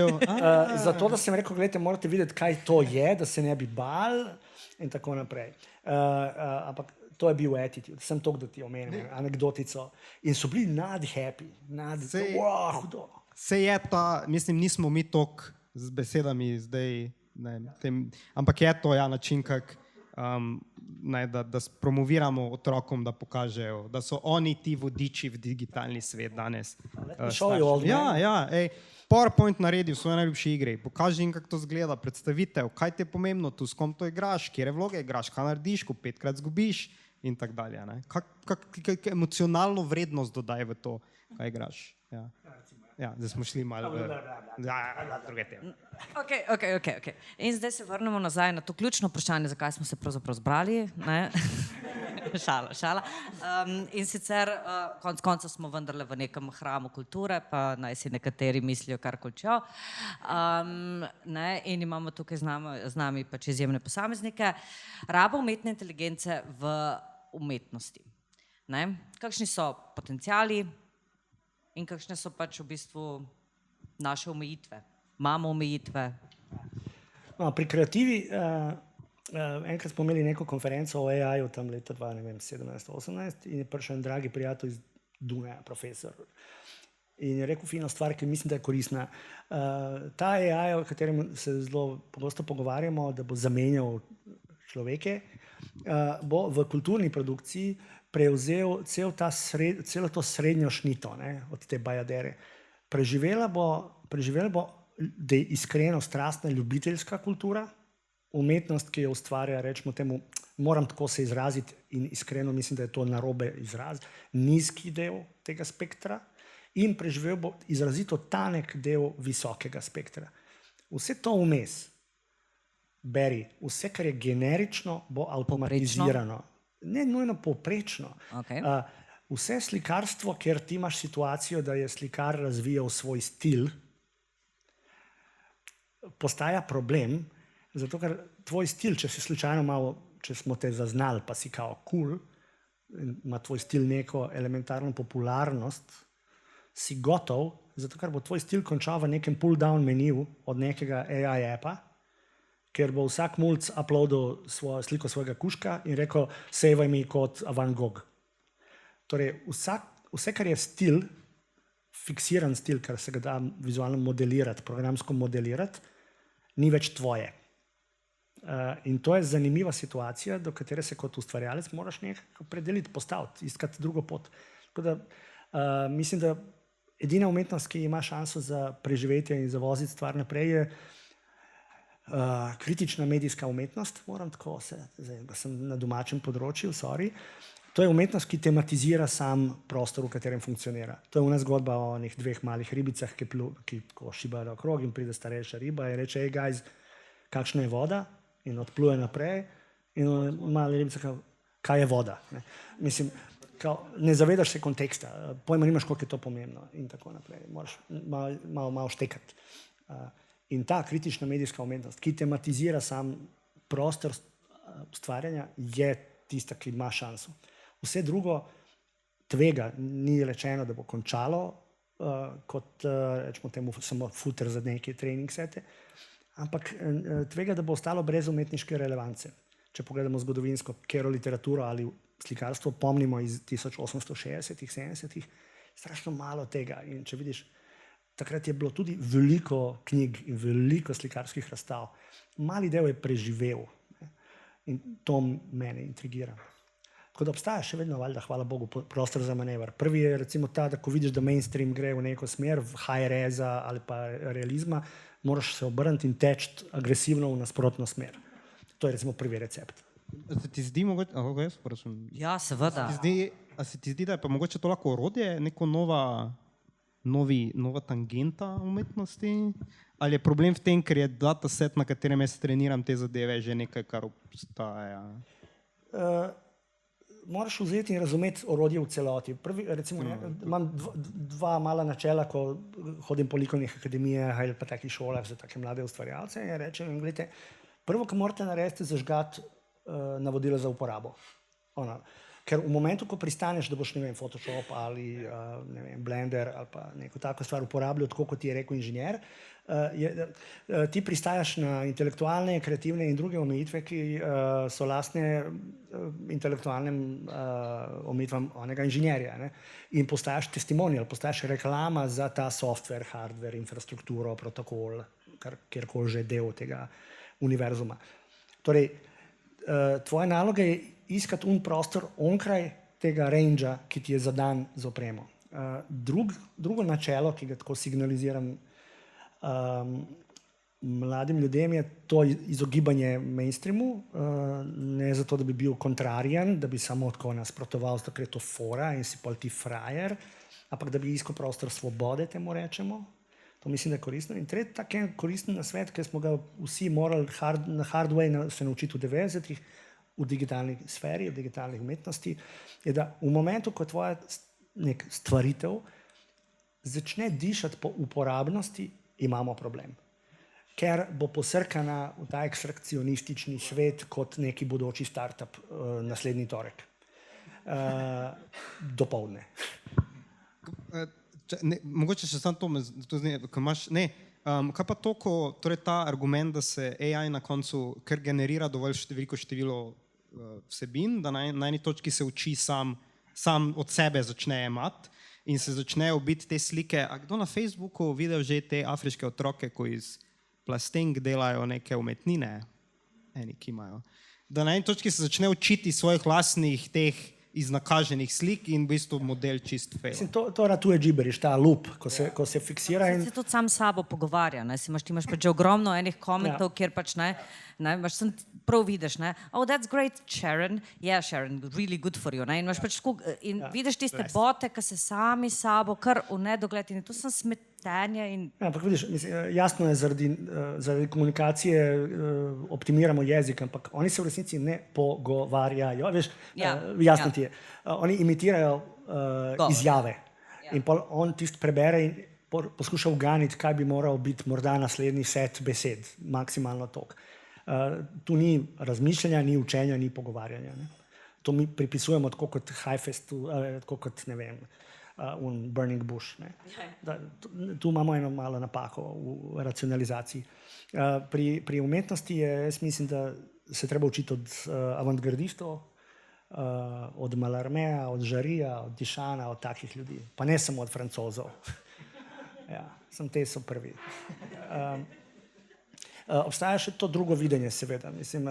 Zato, da sem rekel, gledajte, morate videti, kaj to je, da se ne bi bal. in tako naprej. Ampak to je bil attitude, sem to, da ti omenim, anekdotico. In so bili happy, hudo. Se je ta, mislim, nismo mi tok z besedami zdaj, ampak je to način, da promoviramo otrokom, da pokažejo, da so oni ti vodiči v digitalni svet danes. PowerPoint naredi v svoji najljubši igri, pokaži jim, kako to zgleda, predstavitev, kaj ti je pomembno tu, s kom to igraš, kje vloge igraš, kaj narediš, ko 5-krat zgubiš in tako dalje. Kak emocionalno vrednost dodaj v to, kaj igraš. Zdaj smo šli malo druge teme. Okay. In zdaj se vrnemo nazaj na to ključno vprašanje, zakaj smo se pravzaprav zbrali. Šala. In sicer konec koncev smo vendarle v nekem hramu kulture, pa naj si nekateri mislijo kar kolčjo. In imamo tukaj z nami pač izjemne posameznike. Raba umetne inteligence v umetnosti. Kakšni so potenciali in kakšne so pač v bistvu naše omejitve? Imamo omejitve? Pri kreativi, enkrat smo imeli neko konferenco o AI-ju tam leta 2017-2018 in je prišel en dragi prijatelj iz Dunaja, profesor. In je rekel fino stvar, ki mislim, da je koristna. Ta AI, o katerem se zelo pogosto pogovarjamo, da bo zamenjal človeke, bo v kulturni produkciji prevzel celo to srednjo šnito od te bajadere. Preživela bo da je iskreno strastna ljubiteljska kultura, umetnost, ki jo ustvarja, rečemo temu, moram tako se izraziti in iskreno mislim, da je to narobe izraz, nizki del tega spektra in preživel bo izrazito tanek del visokega spektra. Vse to vmes, beri, vse, kar je generično, bo avtomatizirano. Ne nujno povprečno. Vse slikarstvo, kjer ti imaš situacijo, da je slikar razvijal svoj stil, postaja problem, zato ker tvoj stil, če si slučajno malo, če smo te zaznali, pa si kao cool, ima tvoj stil neko elementarno popularnost, si gotov, zato ker bo tvoj stil končal v nekem pull-down meniju od nekega AI appa, ker bo vsak mulc uploadil sliko svojega kužka in rekel, sevaj mi kot Van Gogh. Torej, vse, kar je stil, fiksiran stil, kar se ga da vizualno modelirati, programsko modelirati, ni več tvoje. In to je zanimiva situacija, do katere se kot ustvarjalec moraš nekako predeliti, postaviti, iskati drugo pot. Tako da mislim, da edina umetnost, ki ima šanso za preživetje in za voziti stvar naprej, je kritična medijska umetnost, moram tako zdaj sem na domačem področju, sorry. To je umetnost, ki tematizira sam prostor, v katerem funkcionira. To je ona zgodba o onih 2 malih ribicah, ki šibajo okrog in pride starejša riba in reče, hey guys, kakšna je voda? In odpluje naprej in mala ribica kao, kaj je voda? Mislim, ne zavedaš se konteksta, pojma nimaš, koliko je to pomembno in tako naprej. Moraš malo štekati. In ta kritična medijska umetnost, ki tematizira sam prostor ustvarjanja, je tista, ki ima šanso. Vse drugo tvega, ni rečeno, da bo končalo kot, rečemo temu, samo footer za neke trening sete, ampak tvega, da bo ostalo brez umetniške relevance. Če pogledamo zgodovinsko, katero literaturo ali slikarstvo pomnimo iz 1860-ih, 70-ih, strašno malo tega. In če vidiš, takrat je bilo tudi veliko knjig in veliko slikarskih razstav. Mali del je preživel in to mene intrigira. Tako da obstaja še vedno, valjda, hvala Bogu, prostor za manever. Prvi je recimo ta, da ko vidiš, da mainstream gre v neko smer, v high-reza ali pa realizma, moraš se obrniti in teči agresivno v nasprotno smer. To je recimo prvi recept. Se ti zdi mogoče, jaz prosim. Ja, seveda. A se ti zdi, da je pa mogoče to lahko orodje, neko nova tangenta umetnosti? Ali je problem v tem, ker je dataset, na katerem jaz treniram te zadeve, že nekaj, kar obstaja? Moraš vzeti in razumeti orodje v celoti. Recimo, imam 2 mala načela, ko hodim po likovnih akademijah ali pa takih šolah za take mlade ustvarjalce in rečem jim, gledajte, prvo, kar morate narediti, je zažgati navodila za uporabo. Ker v momentu, ko pristaneš, da boš, ne vem, Photoshop ali ne vem, Blender ali pa neko tako stvar uporabljal, tako kot ti je rekel inženir, ti pristajaš na intelektualne, kreativne in druge omejitve, ki so lastne intelektualnim omejitvam onega inženirja. Ne? In postaješ testimonial, postaješ reklama za ta software, hardware, infrastrukturo, protokol, kjerkoli že del tega univerzuma. Torej, tvoja naloga je iskati prostor onkraj tega rangea, ki ti je zadan z opremo. Drugo načelo, ki ga tako signaliziram mladim ljudem, je to izogibanje mainstreamu, ne zato, da bi bil kontrarijan, da bi samo tako nasprotoval, zato ker je to fora in si pol ti frajer, ampak da bi iskal prostor svobode, temu rečemo. To mislim, da je koristno. In tretji tak koristen nasvet, ki smo ga vsi morali na hard way se naučiti v 90-ih, v digitalni sferi, v digitalnih umetnosti, je, da v momentu, ko tvoja nek stvaritev začne dišati po uporabnosti, imamo problem. Ker bo posrkana v ta ekstrakcionistični svet kot neki bodoči startup naslednji torek. Dopoldne. Mogoče še samo to zne, ko imaš, ne, kaj pa to, torej ta argument, da se AI na koncu kar generira dovolj veliko število vsebin, da na eni točki se uči sam od sebe začne jemati in se začnejo biti te slike. A kdo na Facebooku videl že te afriške otroke, ko iz plastenk delajo neke umetnine? Eni, ki imajo. Da na eni točki se začne učiti svojih lastnih teh iznakaženih slik in v bistvu model čist fail. To ratuje gibberish, ta loop, ko se fiksira. Se tudi sam s sabo pogovarja. Ti imaš pač ogromno enih komentov, kjer pač imaš prav vidiš, oh, that's great, Sharon. Yeah, Sharon, really good for you. In imaš pač in vidiš tiste bote, ki se sami s sabo kar v nedogled in to sem smetenje in... Ampak vidiš, jasno je, zaradi komunikacije optimiramo jezik, ampak oni se v resnici ne pogovarjajo. Veš, jasno ti je. Oni imitirajo izjave. In on tisto prebere in poskuša uganiti, kaj bi moral biti morda naslednji set besed, maksimalno toliko. Tu ni razmišljanja, ni učenja, ni pogovarjanja. Ne? To mi pripisujemo tako kot Highfestu, tako kot, ne vem, Burning Bush. Ne? Tu imamo eno malo napako v racionalizaciji. Pri umetnosti jaz mislim, da se treba učiti od avantgardistov, od Mallarméa, od Jarija, od Dišana, od takih ljudi. Pa ne samo od Francozov. Samo te so prvi. Obstaja še to drugo videnje, seveda. Mislim,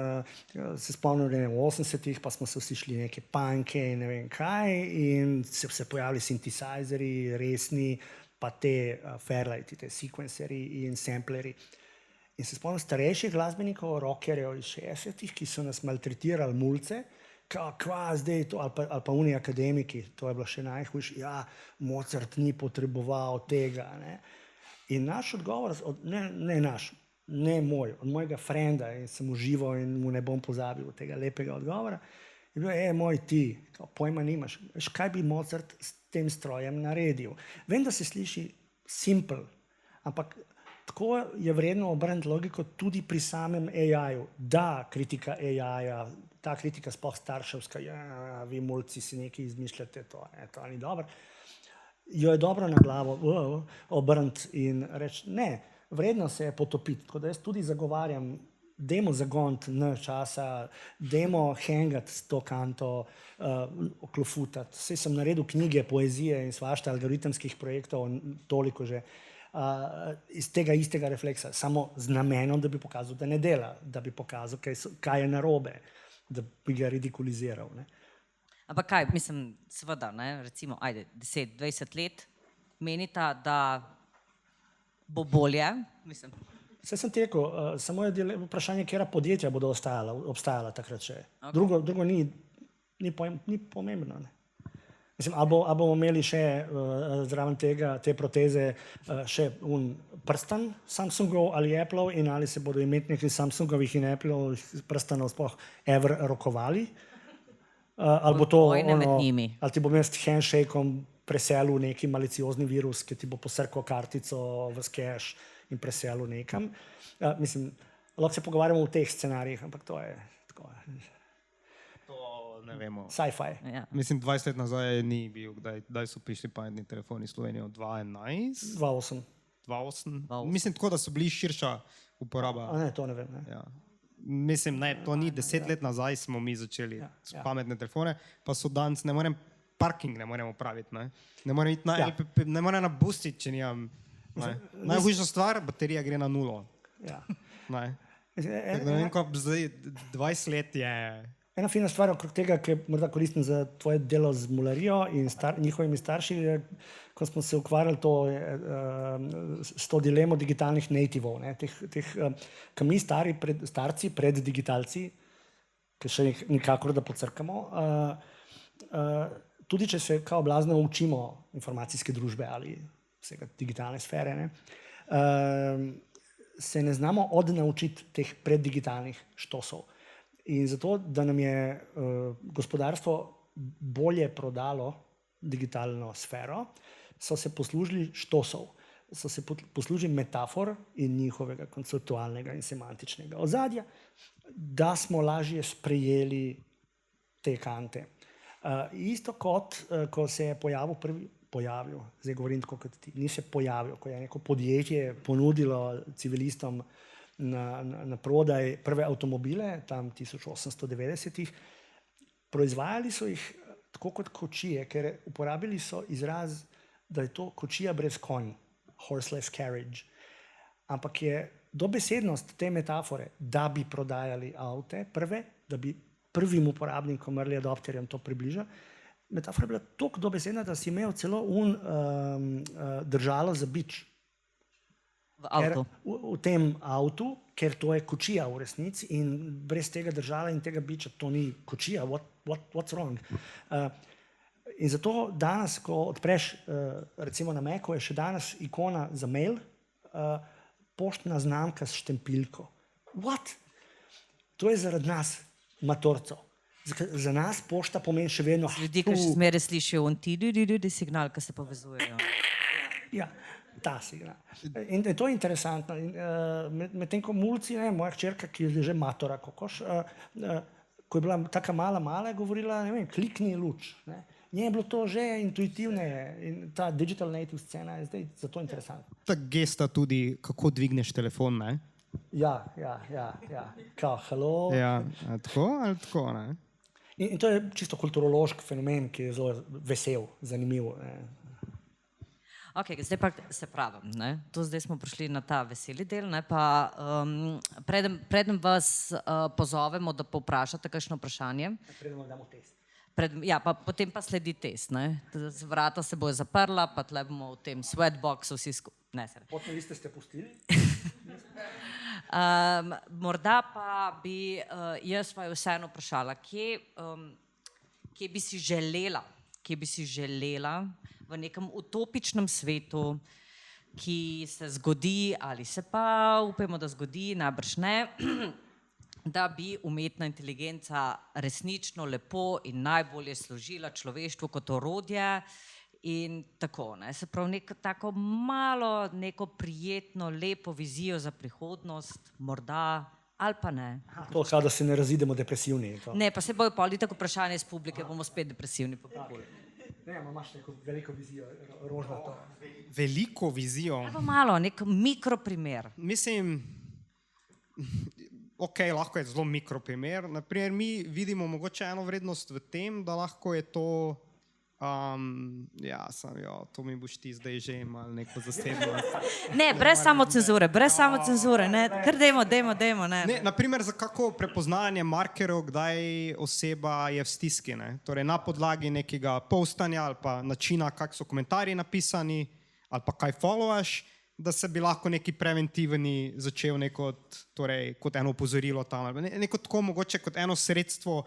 se spomnim, v 80-ih pa smo se vsi šli neke punke in ne vem kaj in se pojavili synthesizeri, resni, pa te Fairlighti, te sequenceri in sampleri. In se spomnim starejših glasbenikov, rockerjev iz 60-ih, ki so nas maltretirali mulce, kva zdaj to, ali pa oni akademiki, to je bilo še najhujše, Mozart ni potreboval tega. Ne? In naš odgovor, ne moj, od mojega frenda, in sem užival in mu ne bom pozabil tega lepega odgovora, je bil, moj ti, pojma nimaš, veš, kaj bi Mozart s tem strojem naredil. Vem, da se sliši simple, ampak tako je vredno obrniti logiko tudi pri samem AI-ju. Da, kritika AI-ja, ta kritika sploh starševska, vi mulci si nekaj izmišljate, to ni dobro. Jo je dobro na glavo obrniti in reči, ne, vredno se je potopiti. Tako da jaz tudi zagovarjam, dajmo zagoniti časa, dajmo hangati s to kanto, oklofutati. Saj sem naredil knjige, poezije in svašta algoritemskih projektov, toliko že, iz tega istega refleksa, samo z namenom, da bi pokazal, da ne dela, da bi pokazal, kaj je narobe, da bi ga ridikuliziral. Ne? Ampak kaj, mislim, seveda, recimo, 10-20 let menita, da bo bolje, mislim. Vse sem tekel, samo je vprašanje, katera podjetja bodo obstajala takrat še. Okay. Drugo ni pomembno. Ne? Mislim, ali bomo imeli še zraven te proteze še prstan Samsungov ali Appleov in ali se bodo imetniki Samsungovih in Appleovih prstanov sploh ever rokovali. Ali bo to ali ti bom jaz handshakeom preselil neki maliciozni virus, ki ti bo posrkal kartico v cache in preselil nekam. Mislim, lahko se pogovarjamo v teh scenarijih, ampak to je tako. ne vemo. Sci-fi. Ja. Mislim, 20 let nazaj ni bil, kdaj so prišli pametni telefoni v Slovenijo, 2011, 2.8. 2008. Mislim tako, da so bili širša uporaba. A ne, to ne vem. Ne. Ja. Mislim, ne, to ni 10 let nazaj smo mi začeli s pametne telefone, pa so danes, ne morem, parking ne moremo praviti, ne morem iti na LPP, ne morem na bustit, če nimam. Najhujša stvar, baterija gre na nulo. Ja. Tako da ne vem, ko zdaj 20 let je... Ena fina stvar okrog tega, ki je morda koristna za tvoje delo z mularijo in njihovimi starši, je, ko smo se ukvarjali s to dilemo digitalnih nativov, ki mi starci pred digitalci, ki še nikakor da pocrkamo, tudi če se kao blazno učimo informacijske družbe ali vsega digitalne sfere, se ne znamo odnaučiti teh preddigitalnih štosov. In zato, da nam je gospodarstvo bolje prodalo digitalno sfero, so se poslužili štosov, so se poslužili metafor in njihovega konceptualnega in semantičnega ozadja, da smo lažje sprejeli te kante. Isto kot, ko se je pojavil, zdaj govorim tako kot ti, ni se pojavil, ko je neko podjetje ponudilo civilistom na prodaj prve avtomobile, tam 1890-ih, proizvajali so jih tako kot kočije, ker uporabili so izraz, da je to kočija brez konj, horseless carriage. Ampak je dobesednost te metafore, da bi prodajali avte prve, da bi prvim uporabnikom, early adopterjem to približali, metafora je bila toliko dobesedna, da si imel celo držalo za bič. V tem avtu, ker to je kočija v resnici in brez tega držala in tega biča to ni kočija, what's wrong? In zato danes, ko odpreš, recimo na Macu, je še danes ikona za mail, poštna znamka s štempilko. What? To je zaradi nas, matorcev. Za nas pošta pomeni še vedno... Ljudi, ki še zmeraj slišijo signal, ki se povezujejo. Ja, ta signal. In to je interesantno. Medtem ko mulci, moja hčerka, ki je že matora kokoš, ko je bila taka mala, je govorila, ne vem, klikni luč. Nje je bilo to že intuitivne in ta digital native scena je zdaj zato interesantna. Ta gesta tudi, kako dvigneš telefon, ne? Ja. Kao, hello. Ja, tako ali tako, ne? In to je čisto kulturološki fenomen, ki je zelo vesel, zanimiv. Ok, zdaj pa se pravim, zdaj smo prišli na ta veseli del, pa preden vas pozovemo, da povprašate kakšno vprašanje. Preden vam damo test. Ja, pa potem pa sledi test, vrata se bojo zaprla, pa tle bomo v tem sweatboxu vsi skupaj. Potne liste ste pustili? Morda pa bi jaz vaju vseeno vprašala, kje bi si želela v nekem utopičnem svetu, ki se zgodi ali se pa upajmo, da zgodi, najbrž ne, da bi umetna inteligenca resnično lepo in najbolje služila človeštvu kot orodje in tako. Se pravi, tako malo, neko prijetno, lepo vizijo za prihodnost, morda ali pa ne. To, da se ne razidemo depresivni. Ne, pa se bojo pol tako vprašanje iz publike, bomo spet depresivni. Ne, imaš neko veliko vizijo, rožnato. Veliko vizijo? Pa malo, nek mikroprimer. Mislim, ok, lahko je zelo mikroprimer. Naprimer, mi vidimo mogoče eno vrednost v tem, da lahko je to, to mi boš ti zdaj že imel neko zasebno. Ne, brez samocenzure, kar dajmo. Naprimer, za kako prepoznavanje markerov, kdaj oseba je v stiski. Torej, na podlagi nekega postanja ali pa načina, kak so komentarji napisani, ali pa kaj followaš, da se bi lahko neki preventivni začel kot eno opozorilo tam. Neko tako mogoče kot eno sredstvo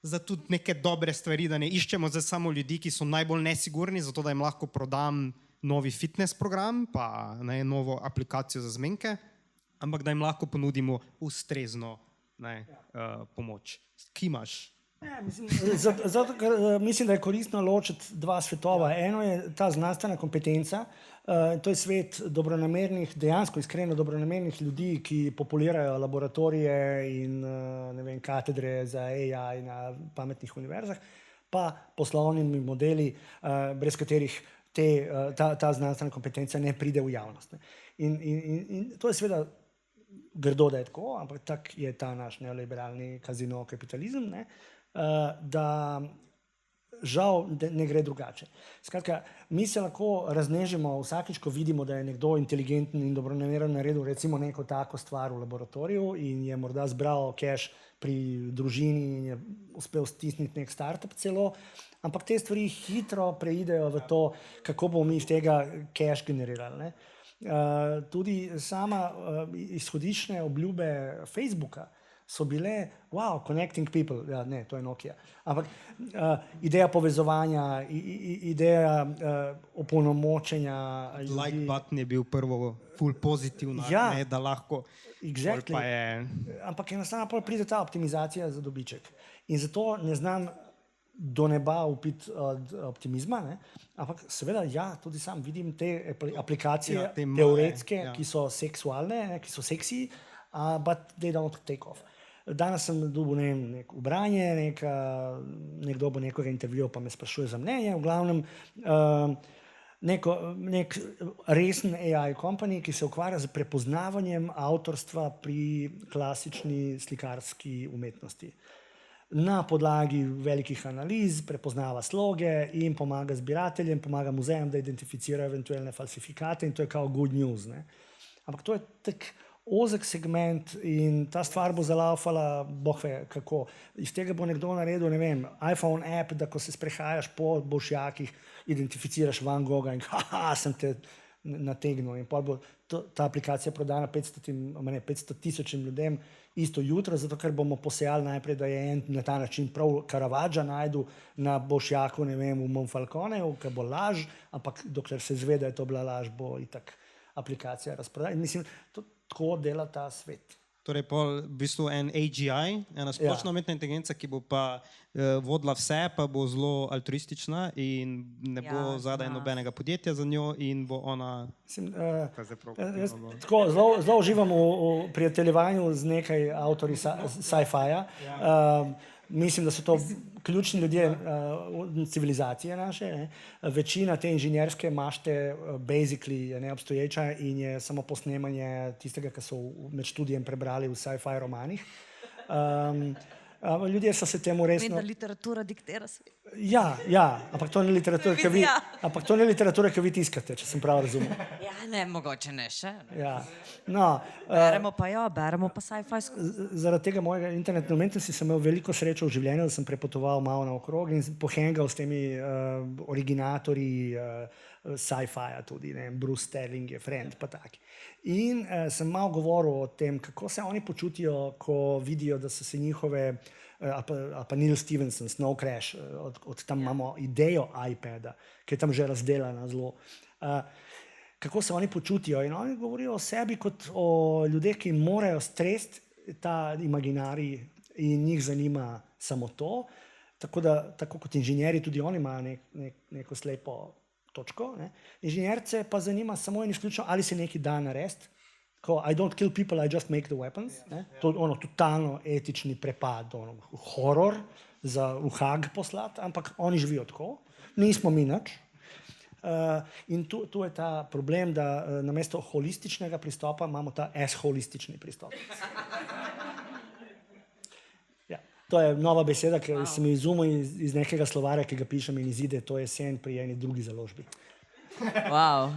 za tudi neke dobre stvari, da ne iščemo za samo ljudi, ki so najbolj nesigurni, zato da jim lahko prodam novi fitness program, pa novo aplikacijo za zmenke, ampak da jim lahko ponudimo ustrezno pomoč. Kimaš? Mislim, da je koristno ločiti dva svetova. Eno je ta znanstvena kompetenca, to je svet dobronamernih, dejansko iskreno dobronamernih ljudi, ki populirajo laboratorije in ne vem, katedre za AI na pametnih univerzah, pa poslovnimi modeli, brez katerih ta znanstvena kompetenca ne pride v javnost. Ne. In to je seveda grdo, da je tako, ampak tak je ta naš neoliberalni kazino kapitalizem, ne, da žal ne gre drugače. Skratka, mi se lahko raznežimo vsakič, ko vidimo, da je nekdo inteligenten in dobronameren naredil recimo neko tako stvar v laboratoriju in je morda zbral cash pri družini in je uspel stisniti nek startup celo, ampak te stvari hitro preidejo v to, kako bomo mi iz tega cash generirali. Ne. Tudi sama izhodiščne obljube Facebooka so bile, wow, connecting people, ja, ne, to je Nokia, ampak ideja povezovanja, ideja opolnomočenja ljudi. Like button je bil prvo ful pozitivna, Ja. ne, da lahko. Exactly. Pa je... Ampak enostavno pol pride ta optimizacija za dobiček. In zato ne znam do neba upiti od optimizma, ne? Ampak seveda, ja, tudi sam vidim te aplikacije, Ja, te male, teoretske, ja. ki so seksualne, ne, ki so seksi, but they don't take off. Danes sem dobil neko ubranje, nekdo bo nekoga intervjuval, pa me sprašuje za mnenje, v glavnem nek resen AI company, ki se ukvarja z prepoznavanjem avtorstva pri klasični slikarski umetnosti. Na podlagi velikih analiz prepoznava sloge in pomaga zbirateljem, pomaga muzejem, da identificirajo eventualne falsifikate in to je kao good news. Ne? Ampak to je tak ozek segment in ta stvar bo zalaufala, boh ve kako. Iz tega bo nekdo naredil, ne vem, iPhone app, da ko se sprehajaš po Bolšjakih, identificiraš Van Gogha in haha, sem te nategnil. In potem bo ta aplikacija prodana 500 tisočim ljudem isto jutro, zato ker bomo posejali najprej, da je en na ta način prav Caravaggia najdu na Bolšjaku, ne vem, v Monfalconeju, ker bo laž, ampak dokler se izve, da je to bila laž, bo itak aplikacija razprodana. In mislim, tako dela ta svet. Torej, pol v bistvu en AGI, ena splošna umetna inteligenca, ki bo pa vodila vse, pa bo zelo altruistična in ne bo zadaj nobenega podjetja za njo in bo ona... Mislim, tako, zelo uživam v prijateljevanju z nekaj avtorji sci-fija. Mislim, da so to ključni ljudje civilizacije naše. Ne. Večina te inženirske mašte basically je neobstoječa in je samo posnemanje tistega, kar so med študijem prebrali v sci-fi romanih. Ljudje so se temu resno... Vem, da literatura diktira svet. Ja, ampak to ni literatura, ki vi tiskate, če sem prav razumel. Ja, ne, mogoče ne še. Ne. Ja. No, Beremo pa sci-fi skozi. zaradi tega mojega internetne umetnosti sem imel veliko srečo v življenju, da sem prepotoval malo naokrog in pohengal s temi originatorji sci-fija tudi, ne, Bruce Sterling je friend, pa taki. In sem malo govoril o tem, kako se oni počutijo, ko vidijo, da so se njihove, pa Neil Stevenson, Snow Crash, od tam imamo idejo iPada, ki je tam že razdelana zelo. Kako se oni počutijo in oni govorijo o sebi kot o ljudeh, ki morajo stresti ta imaginarij in njih zanima samo to, tako kot inženjeri tudi oni imajo neko slepo točko. Ne. Inženjerce pa zanima samo in izključno, ali se nekaj da narediti. I don't kill people, I just make the weapons. Ne. To je totalno etični prepad, horor za v Haag poslati, ampak oni živijo tako, nismo mi nič. In tu je ta problem, da namesto holističnega pristopa imamo ta holistični pristop. Ja, to je nova beseda, ki sem jo izumil iz nekega slovarja, ki ga pišem in izide to jesen pri eni drugi založbi. Wow.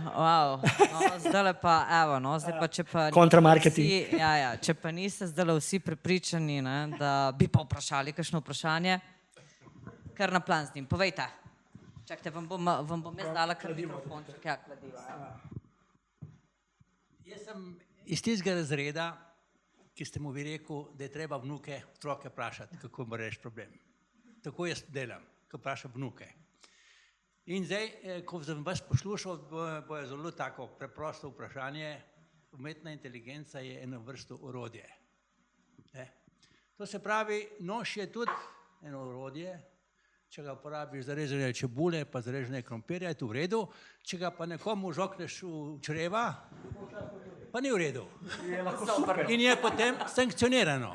No, zdaj pa, evo, no, zdaj pa, če pa... Kontramarketing. Če pa niste zdaj vsi prepričani, ne, da bi pa vprašali kakšno vprašanje, kar na plan z njim, povejte. Čakajte, vam bom jaz dala kar mikrofon. Jaz sem iz tistega razreda, ki ste mu vi rekel, da je treba otroke vprašati, kako bo rešiti problem. Tako jaz delam, ko vprašam vnuke. In zdaj, ko sem vas poslušal, bo je zelo tako preprosto vprašanje. Umetna inteligenca je eno vrsto orodje. To se pravi, nož je tudi eno orodje, če ga uporabiš za rezanje čebule, pa za rezanje krompirja, je to v redu, če ga pa nekomu žokneš v čreva, pa ni v redu. In je potem sankcionirano.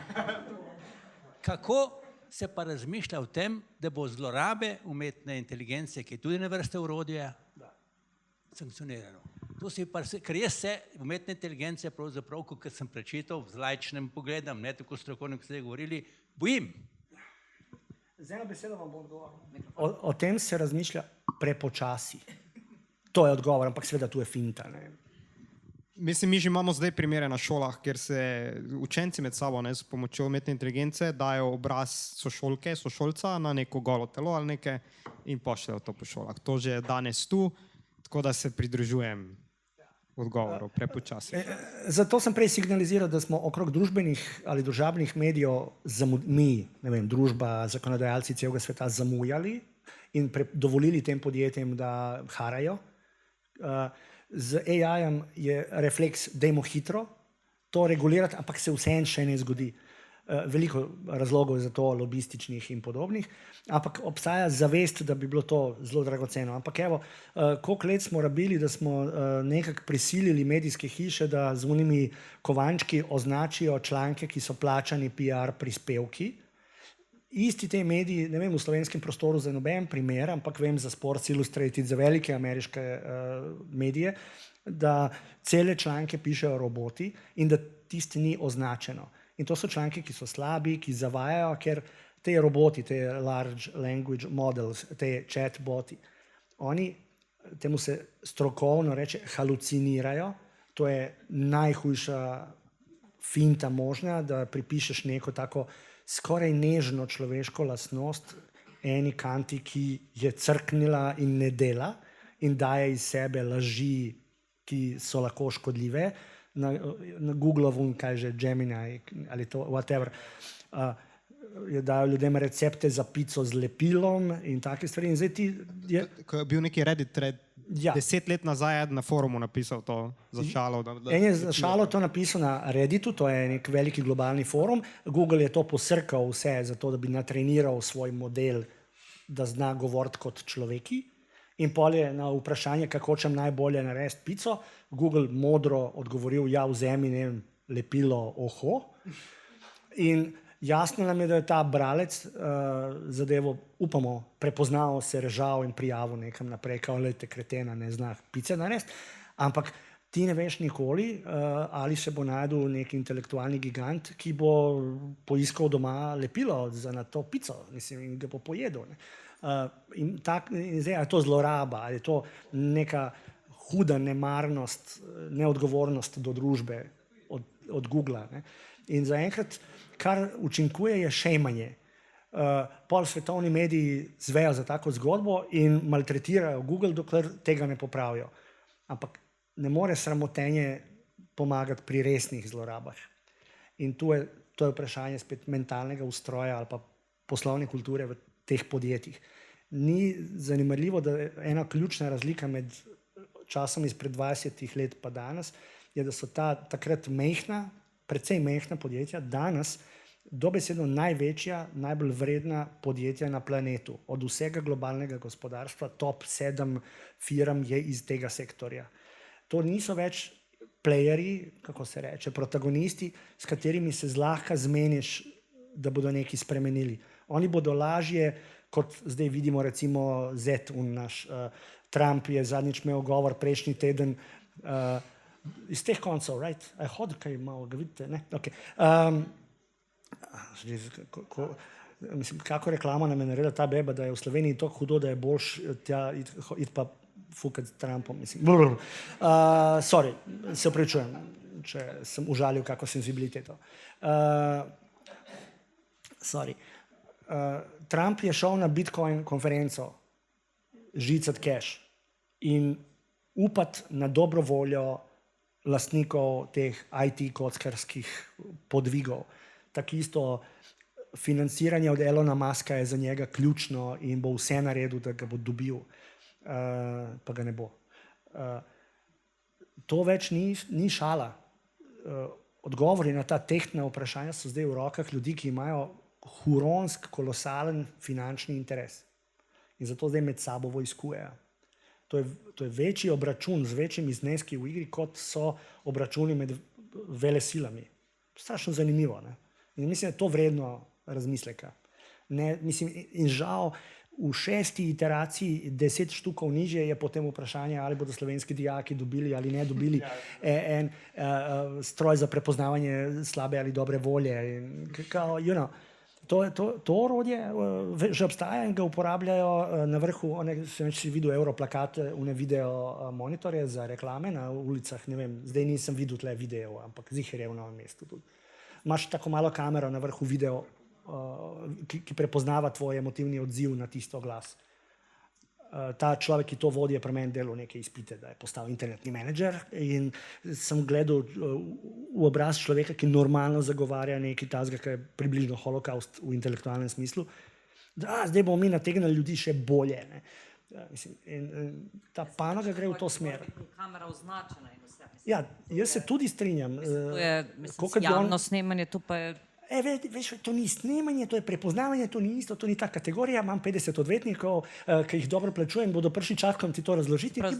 Kako se pa razmišlja o tem, da bo zlorabe umetne inteligence, ki je tudi na vrste orodje, sankcionirano. Ker jaz se umetne inteligence pravzaprav, kot sem prečital, z laičnim pogledom, ne tako strokovno, kot ste govorili, bojim. Z eno besedo vam bom odgovoril. O tem se razmišlja prepočasi. To je odgovor, ampak seveda tu je finta. Ne? Mislim, mi že imamo zdaj primere na šolah, kjer se učenci med sabo s pomočjo umetne inteligence dajo obraz sošolca na neko golo telo ali nekaj in pošljajo to po šolah. To že je danes tu, tako da se pridružujem odgovoru, prepočasi. Zato sem prej signaliziral, da smo okrog družbenih ali družabnih medijev mi, ne vem, družba, zakonodajalci celega sveta zamujali in dovolili tem podjetjem, da harajo. Z AI-jem je refleks, dajmo hitro to regulirati, ampak se vseeno še ne zgodi. Veliko razlogov je za to, lobističnih in podobnih, ampak obstaja zavest, da bi bilo to zelo dragoceno. Ampak evo, koliko let smo rabili, da smo nekako prisilili medijske hiše, da z unimi kovančki označijo članke, ki so plačani PR prispevki. Isti te mediji, ne vem v slovenskem prostoru za noben primer, ampak vem za Sports Illustrated, za velike ameriške medije, da cele članke pišejo roboti in da tisti ni označeno. In to so članki, ki so slabi, ki zavajajo, ker te roboti, te large language models, te chatboti, oni, temu se strokovno reče, halucinirajo. To je najhujša finta možna, da pripišeš neko tako skoraj nežno človeško lastnost eni kanti, ki je crknila in ne dela in daje iz sebe laži, ki so lahko škodljive. Na Googlovu, kaj že, Gemini ali to, whatever, dajo ljudem recepte za pico z lepilom in take stvari. In zdaj ti je... Ko je bil neki Reddit 10 let nazaj na forumu napisal to za šalo. En je za šalo to napisal na Redditu, to je nek veliki globalni forum. Google je to posrkal vse zato, da bi natreniral svoj model, da zna govoriti kot človeki. In pol je na vprašanje, kako hočem najbolje narediti pico, Google modro odgovoril, ja, vzemi lepilo oho. In jasno nam je, da je ta bralec zadevo, upamo, prepoznal, se režal in prijavil nekam naprej, kao lejte kretena, ne zna pice narediti. Ampak ti ne veš nikoli, ali se bo najdel nek intelektualni gigant, ki bo poiskal doma lepilo na to pico, mislim, in ga bo pojedel. In zdaj, je to zloraba, ali je to neka huda nemarnost, neodgovornost do družbe od Googla. Ne? In zaenkrat, kar učinkuje, je šejmanje. Pol svetovni mediji zvejo za tako zgodbo in maltretirajo Google, dokler tega ne popravijo. Ampak ne more sramotenje pomagati pri resnih zlorabah. In to je vprašanje spet mentalnega ustroja ali pa poslovne kulture v teh podjetjih. Ni zanemarljivo, da ena ključna razlika med časom izpred 20 let pa danes je, da so takrat mehna, precej mehna podjetja, danes dobesedno največja, najbolj vredna podjetja na planetu. Od vsega globalnega gospodarstva top 7 firm je iz tega sektorja. To niso več playerji, kako se reče, protagonisti, s katerimi se zlahka zmeniš, da bodo nekaj spremenili. Oni bodo lažje, kot zdaj vidimo recimo naš Trump je zadnjič imel govor prejšnji teden iz teh koncev, right? Hod, kaj malo ga vidite, ne? Okay. Mislim, kako reklamo nam je naredila ta beba, da je v Sloveniji tako hudo, da je boljš tja iti pa fukati s Trumpom, mislim. Sorry, se opravičujem, če sem užalil kako senzibiliteto. Sorry. Trump je šel na Bitcoin konferenco žicati cash in upati na dobro voljo lastnikov teh IT kockarskih podvigov. Tako isto financiranje od Elona Muska je za njega ključno in bo vse naredil, da ga bo dobil, pa ga ne bo. To več ni šala. Odgovori na ta tehtna vprašanja so zdaj v rokah ljudi, ki imajo huronsk, kolosalen finančni interes. In zato zdaj med sabo vojskujejo. To je večji obračun z večjimi zneski v igri, kot so obračuni med velesilami. Strašno zanimivo. Ne? In mislim, da je to vredno razmisleka. In žal, v 6. iteraciji 10 štukov nižje je potem vprašanje, ali bodo slovenski dijaki dobili ali ne dobili en stroj za prepoznavanje slabe ali dobre volje. To orodje že obstaja in ga uporabljajo na vrhu, sem si videl Europlakat, une video monitorje za reklame na ulicah, ne vem, zdaj nisem videl tle videov, ampak ziher je v Novem mestu tudi. Imaš tako malo kamero na vrhu video, ki prepoznava tvoj emotivni odziv na tisto glas. Ta človek, ki to vodi, je pri meni delal neke izpite, da je postal internetni menedžer in sem gledal v obraz človeka, ki normalno zagovarja nekaj tazga, ki je približno holokaust v intelektualnem smislu, da zdaj bomo mi nategnili ljudi še bolje. Ne? Ta panoga gre v to smer. Kamera označena in vse. Ja, jaz se tudi strinjam. To je javno snemanje, to pa je... Veš, to ni snemanje, to je prepoznavanje, to ni isto, to ni ta kategorija. Imam 50 odvetnikov, ki jih dobro plačujem, bodo prišli čakam ti to razložiti. On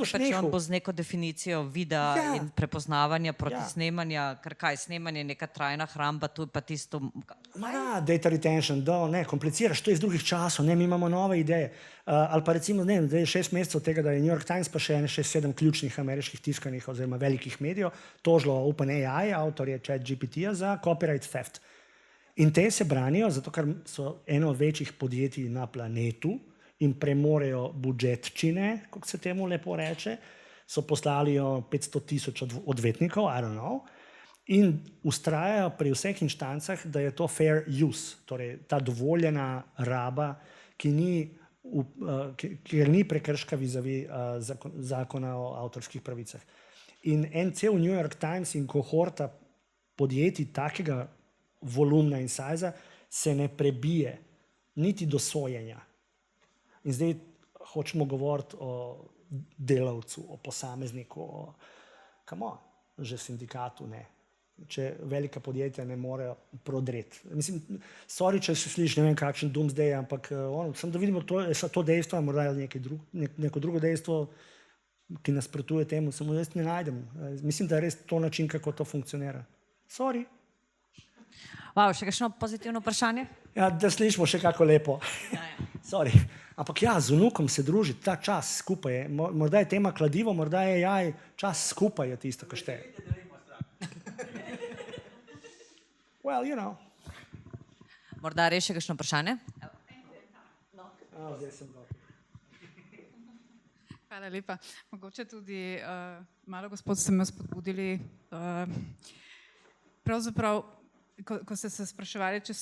bo z neko definicijo videa in prepoznavanja proti snemanja, ker kaj, snemanje je neka trajna hramba, tu je pa tisto... Data retention, ne, kompliciraš, to je iz drugih časov, ne, mi imamo nove ideje. Ali pa recimo, ne, 6 mesecev tega, da je New York Times pa še 6-7 ključnih ameriških tiskanih oziroma velikih medijev tožilo OpenAI, avtorje ChatGPT-ja, za copyright theft. In te se branijo, zato ker so eno od večjih podjetij na planetu in premorejo budžetčine, kot se temu lepo reče, so poslali 500,000 odvetnikov, I don't know, in ustrajajo pri vseh inštancah, da je to fair use, torej ta dovoljena raba, ker ni prekrška vizavi zakona o avtorskih pravicah. In en cel New York Times in kohorta podjetij takega volumna in sajza se ne prebije niti do sojenja. In zdaj hočemo govoriti o delavcu, o posamezniku, že sindikatu ne. Če velika podjetja ne morejo prodreti. Mislim, sorry, če se sliši, ne vem kakšen doomsday, ampak samo da vidimo, to dejstvo, morda neko drugo dejstvo, ki nasprotuje temu, samo jaz ne najdem. Mislim, da je res to način, kako to funkcionira. Sorry. Wow, še kakšno pozitivno vprašanje? Ja, da slišimo še kako lepo. Sorry. Ampak ja, z vnukom se družiti, ta čas skupaj je. Morda je tema kladivo, morda je čas skupaj je tisto, kar šteje. Well, you know. Morda res še kakšno vprašanje? Zdaj sem dobro. Hvala lepa. Mogoče tudi malo gospod ste me spodbudili. Pravzaprav, ko ste se spraševali, če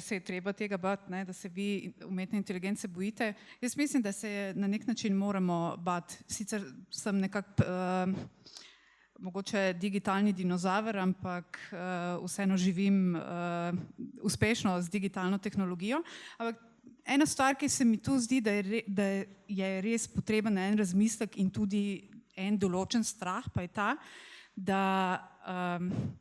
se je treba tega bati, da se vi umetne inteligence bojite, jaz mislim, da se na nek način moramo bati. Sicer sem nekako mogoče digitalni dinozaver, ampak vseeno živim uspešno z digitalno tehnologijo. Ampak ena stvar, ki se mi tu zdi, da je res potreben en razmislek in tudi en določen strah, pa je ta, da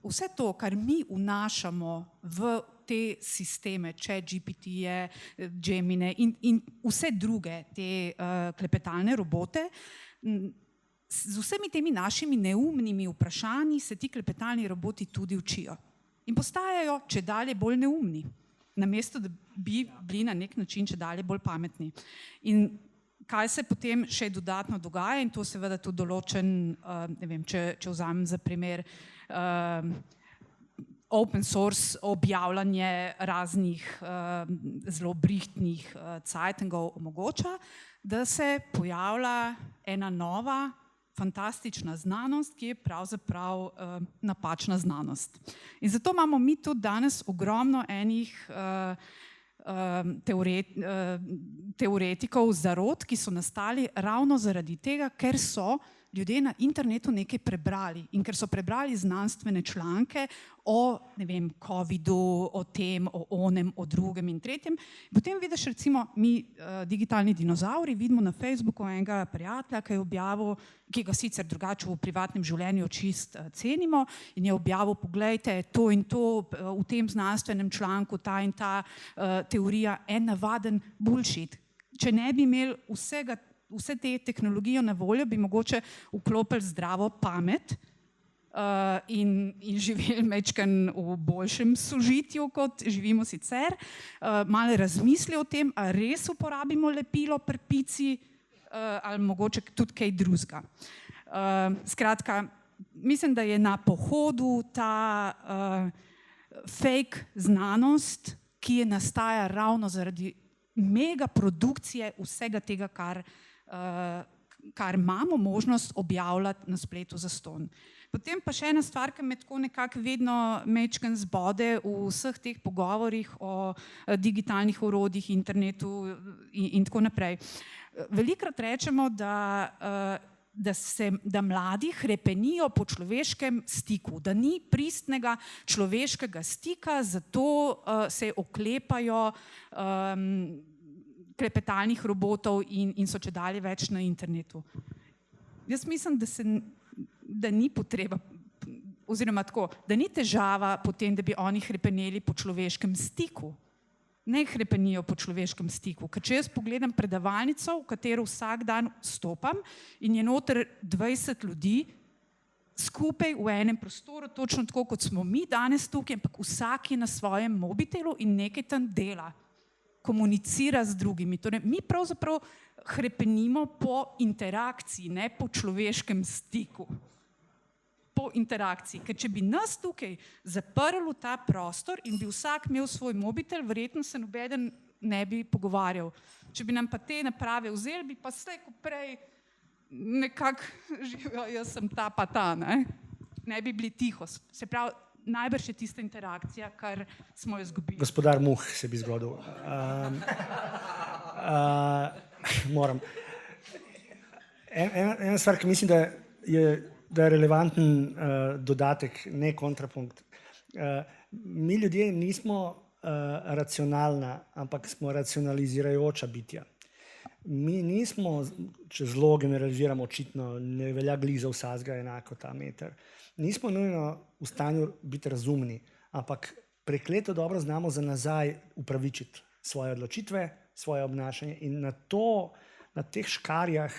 vse to, kar mi vnašamo v te sisteme, ChatGPT-je, Gemine in vse druge te klepetalne robote, z vsemi temi našimi neumnimi vprašanji se ti klepetalni roboti tudi učijo. In postajajo čedalje bolj neumni, namesto da bi bili na nek način čedalje bolj pametni. In kaj se potem še dodatno dogaja, in to seveda tudi določen, ne vem, če vzamem za primer open source objavljanje raznih zelo brihtnih cajtengov omogoča, da se pojavlja ena nova fantastična znanost, ki je pravzaprav napačna znanost. In zato imamo mi tudi danes ogromno enih teoretikov zarot, ki so nastali ravno zaradi tega, ker so ljudje na internetu nekaj prebrali in ker so prebrali znanstvene članke o, ne vem, covidu, o tem, o onem, o drugem in tretjem. Potem vidiš, recimo, mi digitalni dinozauri vidimo na Facebooku enega prijatelja, ki je objavil, ki ga sicer drugače v privatnem življenju čist cenimo, in je objavil, poglejte, to in to v tem znanstvenem članku, ta in ta teorija, en navaden bullshit. Če ne bi imeli vse te tehnologije na voljo, bi mogoče vklopili zdravo pamet in živeli majčkeno v boljšem sožitju, kot živimo sicer. Malo razmisli o tem, ali res uporabimo lepilo pri pici ali mogoče tudi kaj drugega. Skratka, mislim, da je na pohodu ta fake znanost, ki je nastaja ravno zaradi mega produkcije vsega tega, kar imamo možnost objavljati na spletu zastonj. Potem pa še ena stvar, ki me tako nekako vedno majčkeno zbode v vseh teh pogovorih o digitalnih orodjih, internetu in tako naprej. Velikokrat rečemo, da mladi hrepenijo po človeškem stiku, da ni pristnega človeškega stika, zato se oklepajo klepetalnih robotov in so čedalje več na internetu. Jaz mislim, da ni potreba, oziroma tako, da ni težava potem, da bi oni hrepeneli po človeškem stiku. Ne hrepenijo po človeškem stiku. Ker če jaz pogledam predavalnico, v katero vsak dan stopam in je noter 20 ljudi skupaj v enem prostoru, točno tako, kot smo mi danes tukaj, ampak vsak je na svojem mobitelu in nekaj tam dela, komunicira z drugimi. Torej, mi pravzaprav hrepenimo po interakciji, ne po človeškem stiku. Po interakciji. Ker če bi nas tukaj zaprli v ta prostor in bi vsak imel svoj mobitel, verjetno se nobeden ne bi pogovarjal. Če bi nam pa te naprave vzeli, bi pa slej ko prej nekako živijo, jaz sem ta pa ta, ne bi bili tiho. Se pravi, najbrž je tista interakcija, kar smo jo izgubili. Gospodar Muh se bi zgodil. Moram. Ena stvar, ki mislim, da je relevanten dodatek, ne kontrapunkt. Mi ljudje nismo racionalna, ampak smo racionalizirajoča bitja. Mi nismo, če zelo generaliziramo, očitno ne velja glih za vsakega enako ta meter. Nismo nujno v stanju biti razumni, ampak prekleto dobro znamo za nazaj upravičiti svoje odločitve, svoje obnašanje in na teh škarjah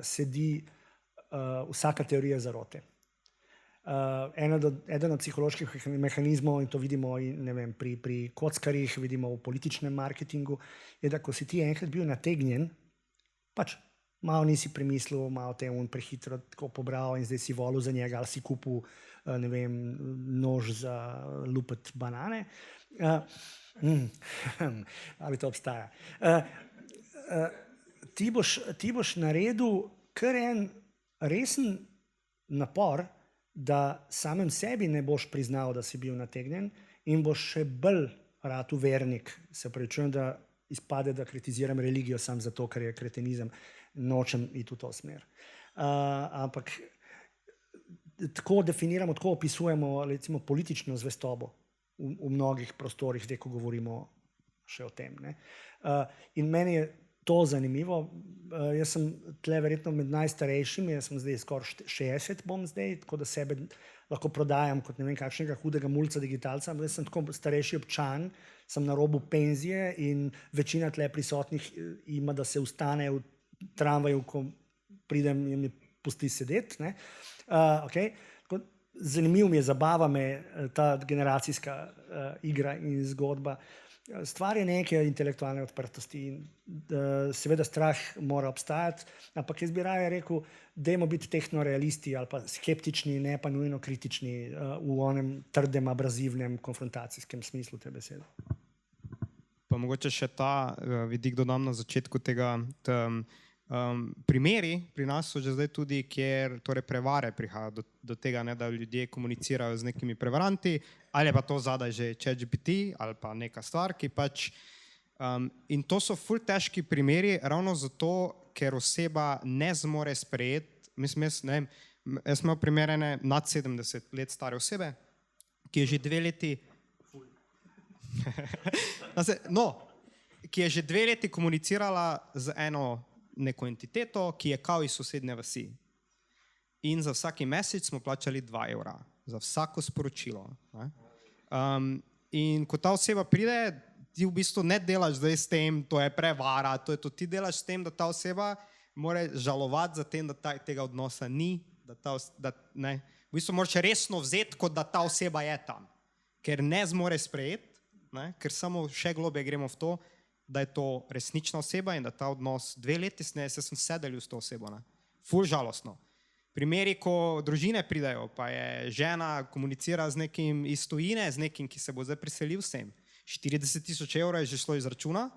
sedi vsaka teorija zarote. Eden od psiholoških mehanizmov, in to vidimo pri kockarjih, vidimo v političnem marketingu, je, da ko si ti enkrat bil nategnjen, pač malo nisi premislil, malo te on prehitro tako pobral in zdaj si volil za njega ali si kupil, nož za lupet banane. Ali to obstaja. Ti boš naredil kar en resen napor, da samem sebi ne boš priznal, da si bil nategnjen in boš še bolj rad vernik. Se pravičujem, da izpade, da kritiziram religijo sam zato, ker je kretenizem. Nočem iti v to smer. Ampak tako definiramo, tako opisujemo recimo politično zvestobo v mnogih prostorih, zdaj, ko govorimo še o tem. In meni je to zanimivo. Jaz sem tle verjetno med najstarejšimi, jaz sem zdaj skoraj 60, bom zdaj, tako da sebe lahko prodajam kot ne vem kakšnega hudega mulca digitalca, ampak jaz sem tako starejši občan, sem na robu penzije in večina tle prisotnih ima, da se vstane v tramvaju, ko pridem in mi pusti sedeti. Okay. Zanimivo mi je, zabava me ta generacijska igra in zgodba. Stvar je neke intelektualne odprtosti in seveda strah mora obstajati, ampak jaz bi raje rekel, dajmo biti tehnorealisti ali pa skeptični, ne pa nujno kritični v onem trdem, abrazivnem, konfrontacijskem smislu te besede. Pa mogoče še ta vidik dodam na začetku tega. Primeri pri nas so že zdaj tudi, kjer torej prevare prihajajo do tega, da ljudje komunicirajo z nekimi prevaranti, ali pa to zadaj že ChatGPT ali pa neka stvar, ki pač in to so ful težki primeri ravno zato, ker oseba ne zmore sprejeti mislim, jaz ne vem, jaz imel primerene nad 70 let stare osebe, ki je že 2 leti ki je že 2 leti komunicirala z eno neko entiteto, ki je kao iz sosednje vasi. In za vsaki mesec smo plačali 2 evra, za vsako sporočilo. Ne? In ko ta oseba pride, ti v bistvu ne delaš zdaj s tem, to je prevara, to je to, ti delaš s tem, da ta oseba mora žalovati za tem, da tega odnosa ni, v bistvu moraš resno vzeti, kot da ta oseba je tam. Ker ne zmore sprejeti, ker samo še globje gremo v to, da je to resnična oseba in da ta odnos 2 leti se sem sedelil s to osebo. Ful žalostno. Primeri, ko družine pridajo, pa je žena komunicira z nekim iz tujine, z nekim, ki se bo zdaj priselil sem. 40 000 evrov je že šlo iz računa.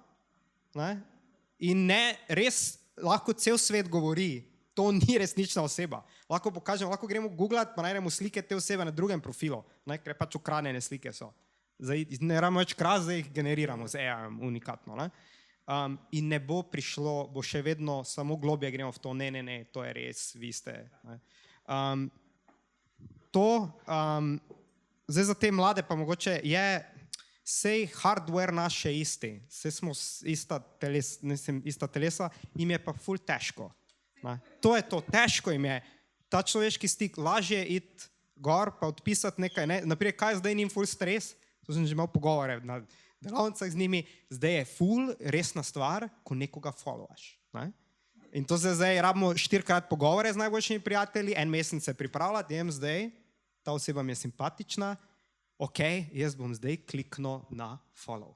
In ne, res lahko cel svet govori, to ni resnična oseba. Lahko pokažemo, lahko gremo googlat, pa najdemo slike te osebe na drugem profilu, ker pač ukradene slike so. Zdaj, ne rabimo več krat, zdaj jih generiramo z AI-em unikatno. In ne bo prišlo, bo še vedno samo globje gremo v to, ne, to je res, vi ste. Zdaj za te mlade pa mogoče je, sej hardware naš je isti, sej smo ista telesa, jim je pa ful težko. To je to, težko jim je. Ta človeški stik, lažje iti gor pa odpisati nekaj, naprej, kaj zdaj njim ful stres, to sem že imel pogovore na delavnicah z njimi, zdaj je ful resna stvar, ko nekoga followaš. In to zdaj rabimo 4-krat pogovore z najboljšimi prijatelji, 1 mesec se pripravljati, zdaj, ta oseba mi je simpatična, ok, jaz bom zdaj kliknil na follow.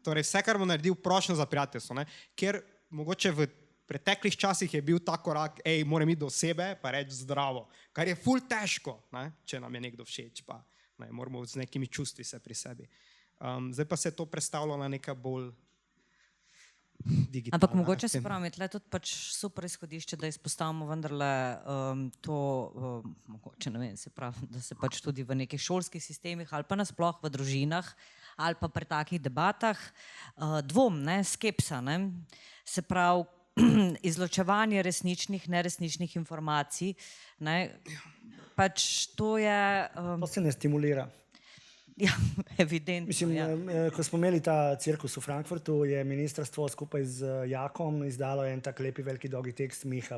Torej vse, kar bom naredil, prošnjo za prijateljstvo, ker mogoče v preteklih časih je bil ta korak, moram iti do osebe, pa reči zdravo, kar je ful težko, če nam je nekdo všeč, pa moramo z nekimi čustvi se pri sebi. Zdaj pa se to predstavlja na neka bolj digitalna. Ampak mogoče se pravi, tle tudi pač super izhodišče, da izpostavimo vendarle to, mogoče ne vem, se pravi, da se pač tudi v nekih šolskih sistemih ali pa nasploh v družinah ali pa pri takih debatah dvom, skepsa, se pravi izločevanje resničnih, neresničnih informacij, pač to je... To se ne stimulira. Ja, evidentno. Mislim, ko smo imeli ta cirkus v Frankfurtu, je ministrstvo skupaj z Jakom izdalo en tak lepi veliki dolgi tekst Miha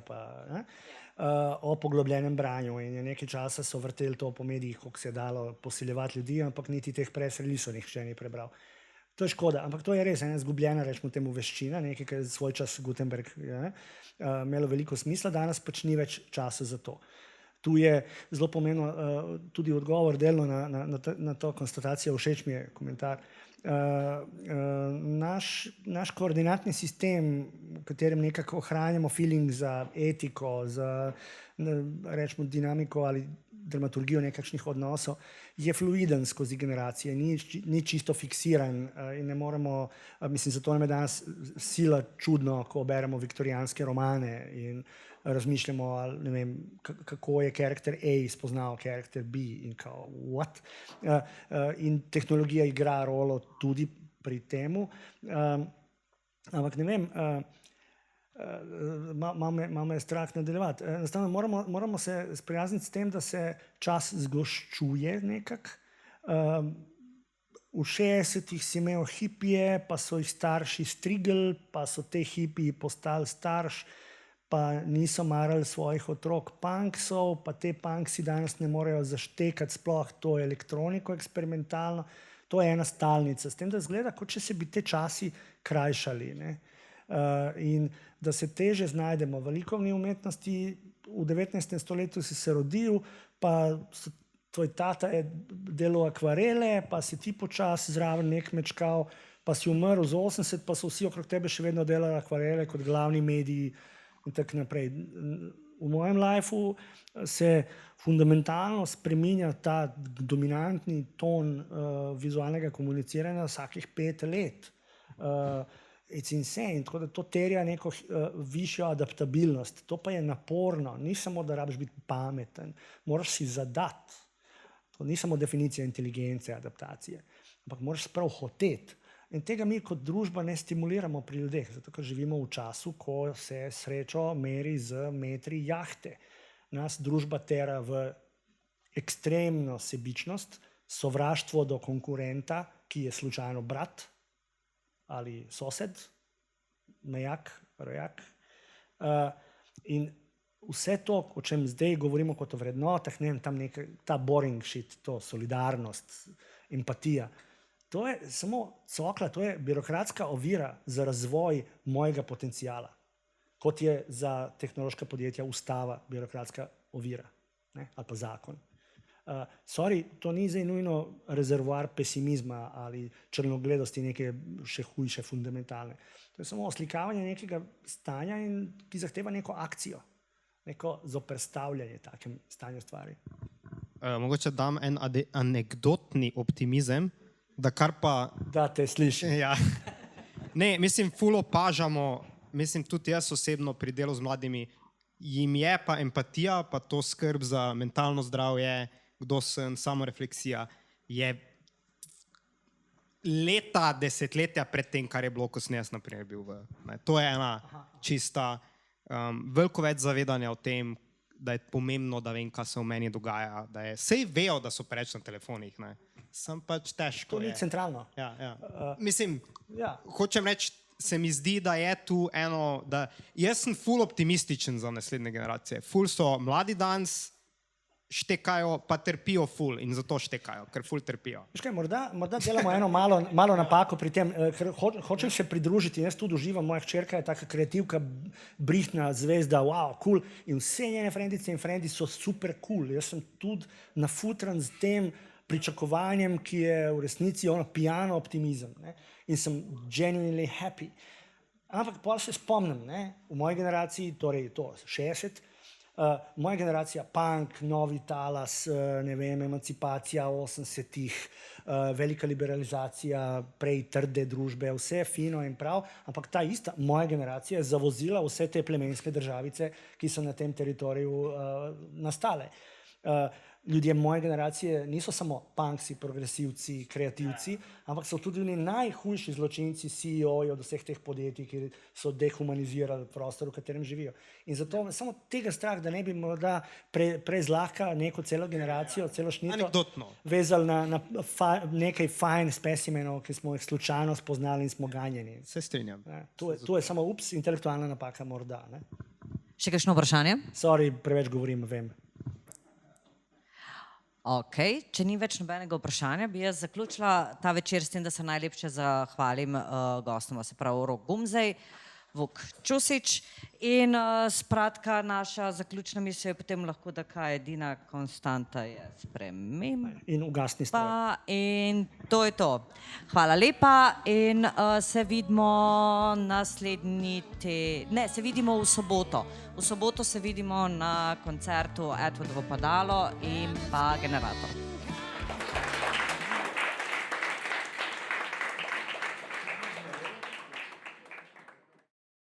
o poglobljenem branju in nekaj časa so vrteli to po medijih, koliko se je dalo posiljevati ljudi, ampak niti teh press releaseov nihče ni prebral. To je škoda, ampak to je res ena izgubljena, rečemo temu, veščina, nekaj, kar je svoj čas Gutenberg imelo veliko smisla, danes pač ni več časa za to. Tu je zelo pomembno tudi odgovor delno na to konstatacijo, všeč mi je komentar. Naš koordinatni sistem, v katerem nekako ohranjamo feeling za etiko, za rečemo dinamiko ali dramaturgijo nekakšnih odnosov, je fluiden skozi generacije, ni čisto fiksiran in ne moremo, mislim, zato nam je danes sila čudno, ko beremo viktorijanske romane in razmišljamo, ne vem, kako je karakter A spoznal karakter B in kao, what? In tehnologija igra rolo tudi pri temu, ampak ne vem, malo je strah nadaljevati. Enostavno moramo se sprijazniti s tem, da se čas zgoščuje nekako. V 60-ih si imel hipije, pa so jih starši strigli, pa so te hipiji postali starš, pa niso marali svojih otrok punksov, pa te punksi danes ne morejo zaštekati sploh to elektroniko eksperimentalno. To je ena stalnica. S tem, da izgleda, kot če se bi te časi krajšali. In da se teže znajdemo v likovni umetnosti. V 19. stoletju si se rodil, pa tvoj tata je delal akvarele, pa si ti počasi zraven nek mečkal, pa si umrl z 80, pa so vsi okrog tebe še vedno delali akvarele kot glavni mediji in tako naprej. V mojem lifeu se fundamentalno spreminja ta dominantni ton vizualnega komuniciranja vsakih 5 let. It's insane, tako da to terja neko višjo adaptabilnost. To pa je naporno, ni samo, da rabiš biti pameten, moraš si zadati. To ni samo definicija inteligence, adaptacije, ampak moraš sprav hoteti. In tega mi kot družba ne stimuliramo pri ljudeh, zato ker živimo v času, ko se srečo meri z metri jahte. Nas družba tera v ekstremno sebičnost, sovraštvo do konkurenta, ki je slučajno brat ali sosed, mejak, rojak. In vse to, o čem zdaj govorimo kot o vrednotah, ne vem, tam ta boring shit, to solidarnost, empatija, to je samo cokla, to je birokratska ovira za razvoj mojega potencijala, kot je za tehnološka podjetja ustava birokratska ovira, ne, ali pa zakon. Sorry, to ni zdaj nujno rezervoar pesimizma ali črnogledosti neke še hujše fundamentalne. To je samo oslikavanje nekega stanja, ki zahteva neko akcijo, neko zoperstavljanje takem stanju stvari. Mogoče dam en anekdotni optimizem, da kar pa... Da te slišim. Ja. Ne, mislim, ful opažamo, mislim, tudi jaz osebno pri delu z mladimi, jim je pa empatija, pa to skrb za mentalno zdravje, kdo sem, samorefleksija, je leta, desetletja pred tem, kar je bilo, ko sem jaz naprimer bil v. Ne, to je ena čista, veliko več zavedanja o tem, da je pomembno, da vem, kaj se v meni dogaja, da je, sej vejo, da so preveč na telefonih, ne. Sem pač težko. To ni centralno. Ja, ja. Mislim, Ja. hočem reči, se mi zdi, da je tu eno, da jaz sem ful optimističen za naslednje generacije. Ful so mladi danes, štekajo, pa trpijo ful in zato štekajo, ker ful trpijo. Veš kaj, morda delamo eno malo napako pri tem, ker hočem se pridružiti, jaz tudi uživam, moja hčerka je taka kreativka, brihtna zvezda, wow, cool, in vse njene frendice in frendi so super cool. Jaz sem tudi nafutran z tem pričakovanjem, ki je v resnici pijano optimizem, ne? In sem genuinely happy. Ampak pol se spomnim, ne? V moji generaciji, torej to 60, moja generacija, punk, novi talas, ne vem, emancipacija 80-ih, velika liberalizacija, prej trde družbe, vse fino in prav, ampak ta ista moja generacija je zavozila vse te plemenske državice, ki so na tem teritoriju nastale. Ljudje moje generacije niso samo punksi, progresivci, kreativci, ampak so tudi najhujši zločinci, CEO-ji od vseh teh podjetij, ki so dehumanizirali prostor, v katerem živijo. In zato samo tega strah, da ne bi morda prezlahka neko celo generacijo, celo šnito Anekdotno. vezali na nekaj fajn specimenov, ki smo jih slučajno spoznali in smo ganjeni. Se strinjam. To je samo intelektualna napaka morda. Ne? Še kakšno vprašanje? Sorry, preveč govorim, vem. Ok, če ni več nobenega vprašanja, bi jaz zaključila ta večer s tem, da se najlepše zahvalim gostom, se pravi Rok Gumzej, Vuk Čusič in skratka naša zaključna misel je potem lahko, da kaj edina konstanta je sprememba. In ugasni stroj. In to je to. Hvala lepa in se vidimo se vidimo v soboto. V soboto se vidimo na koncertu Edwardovo padalo in pa Generator.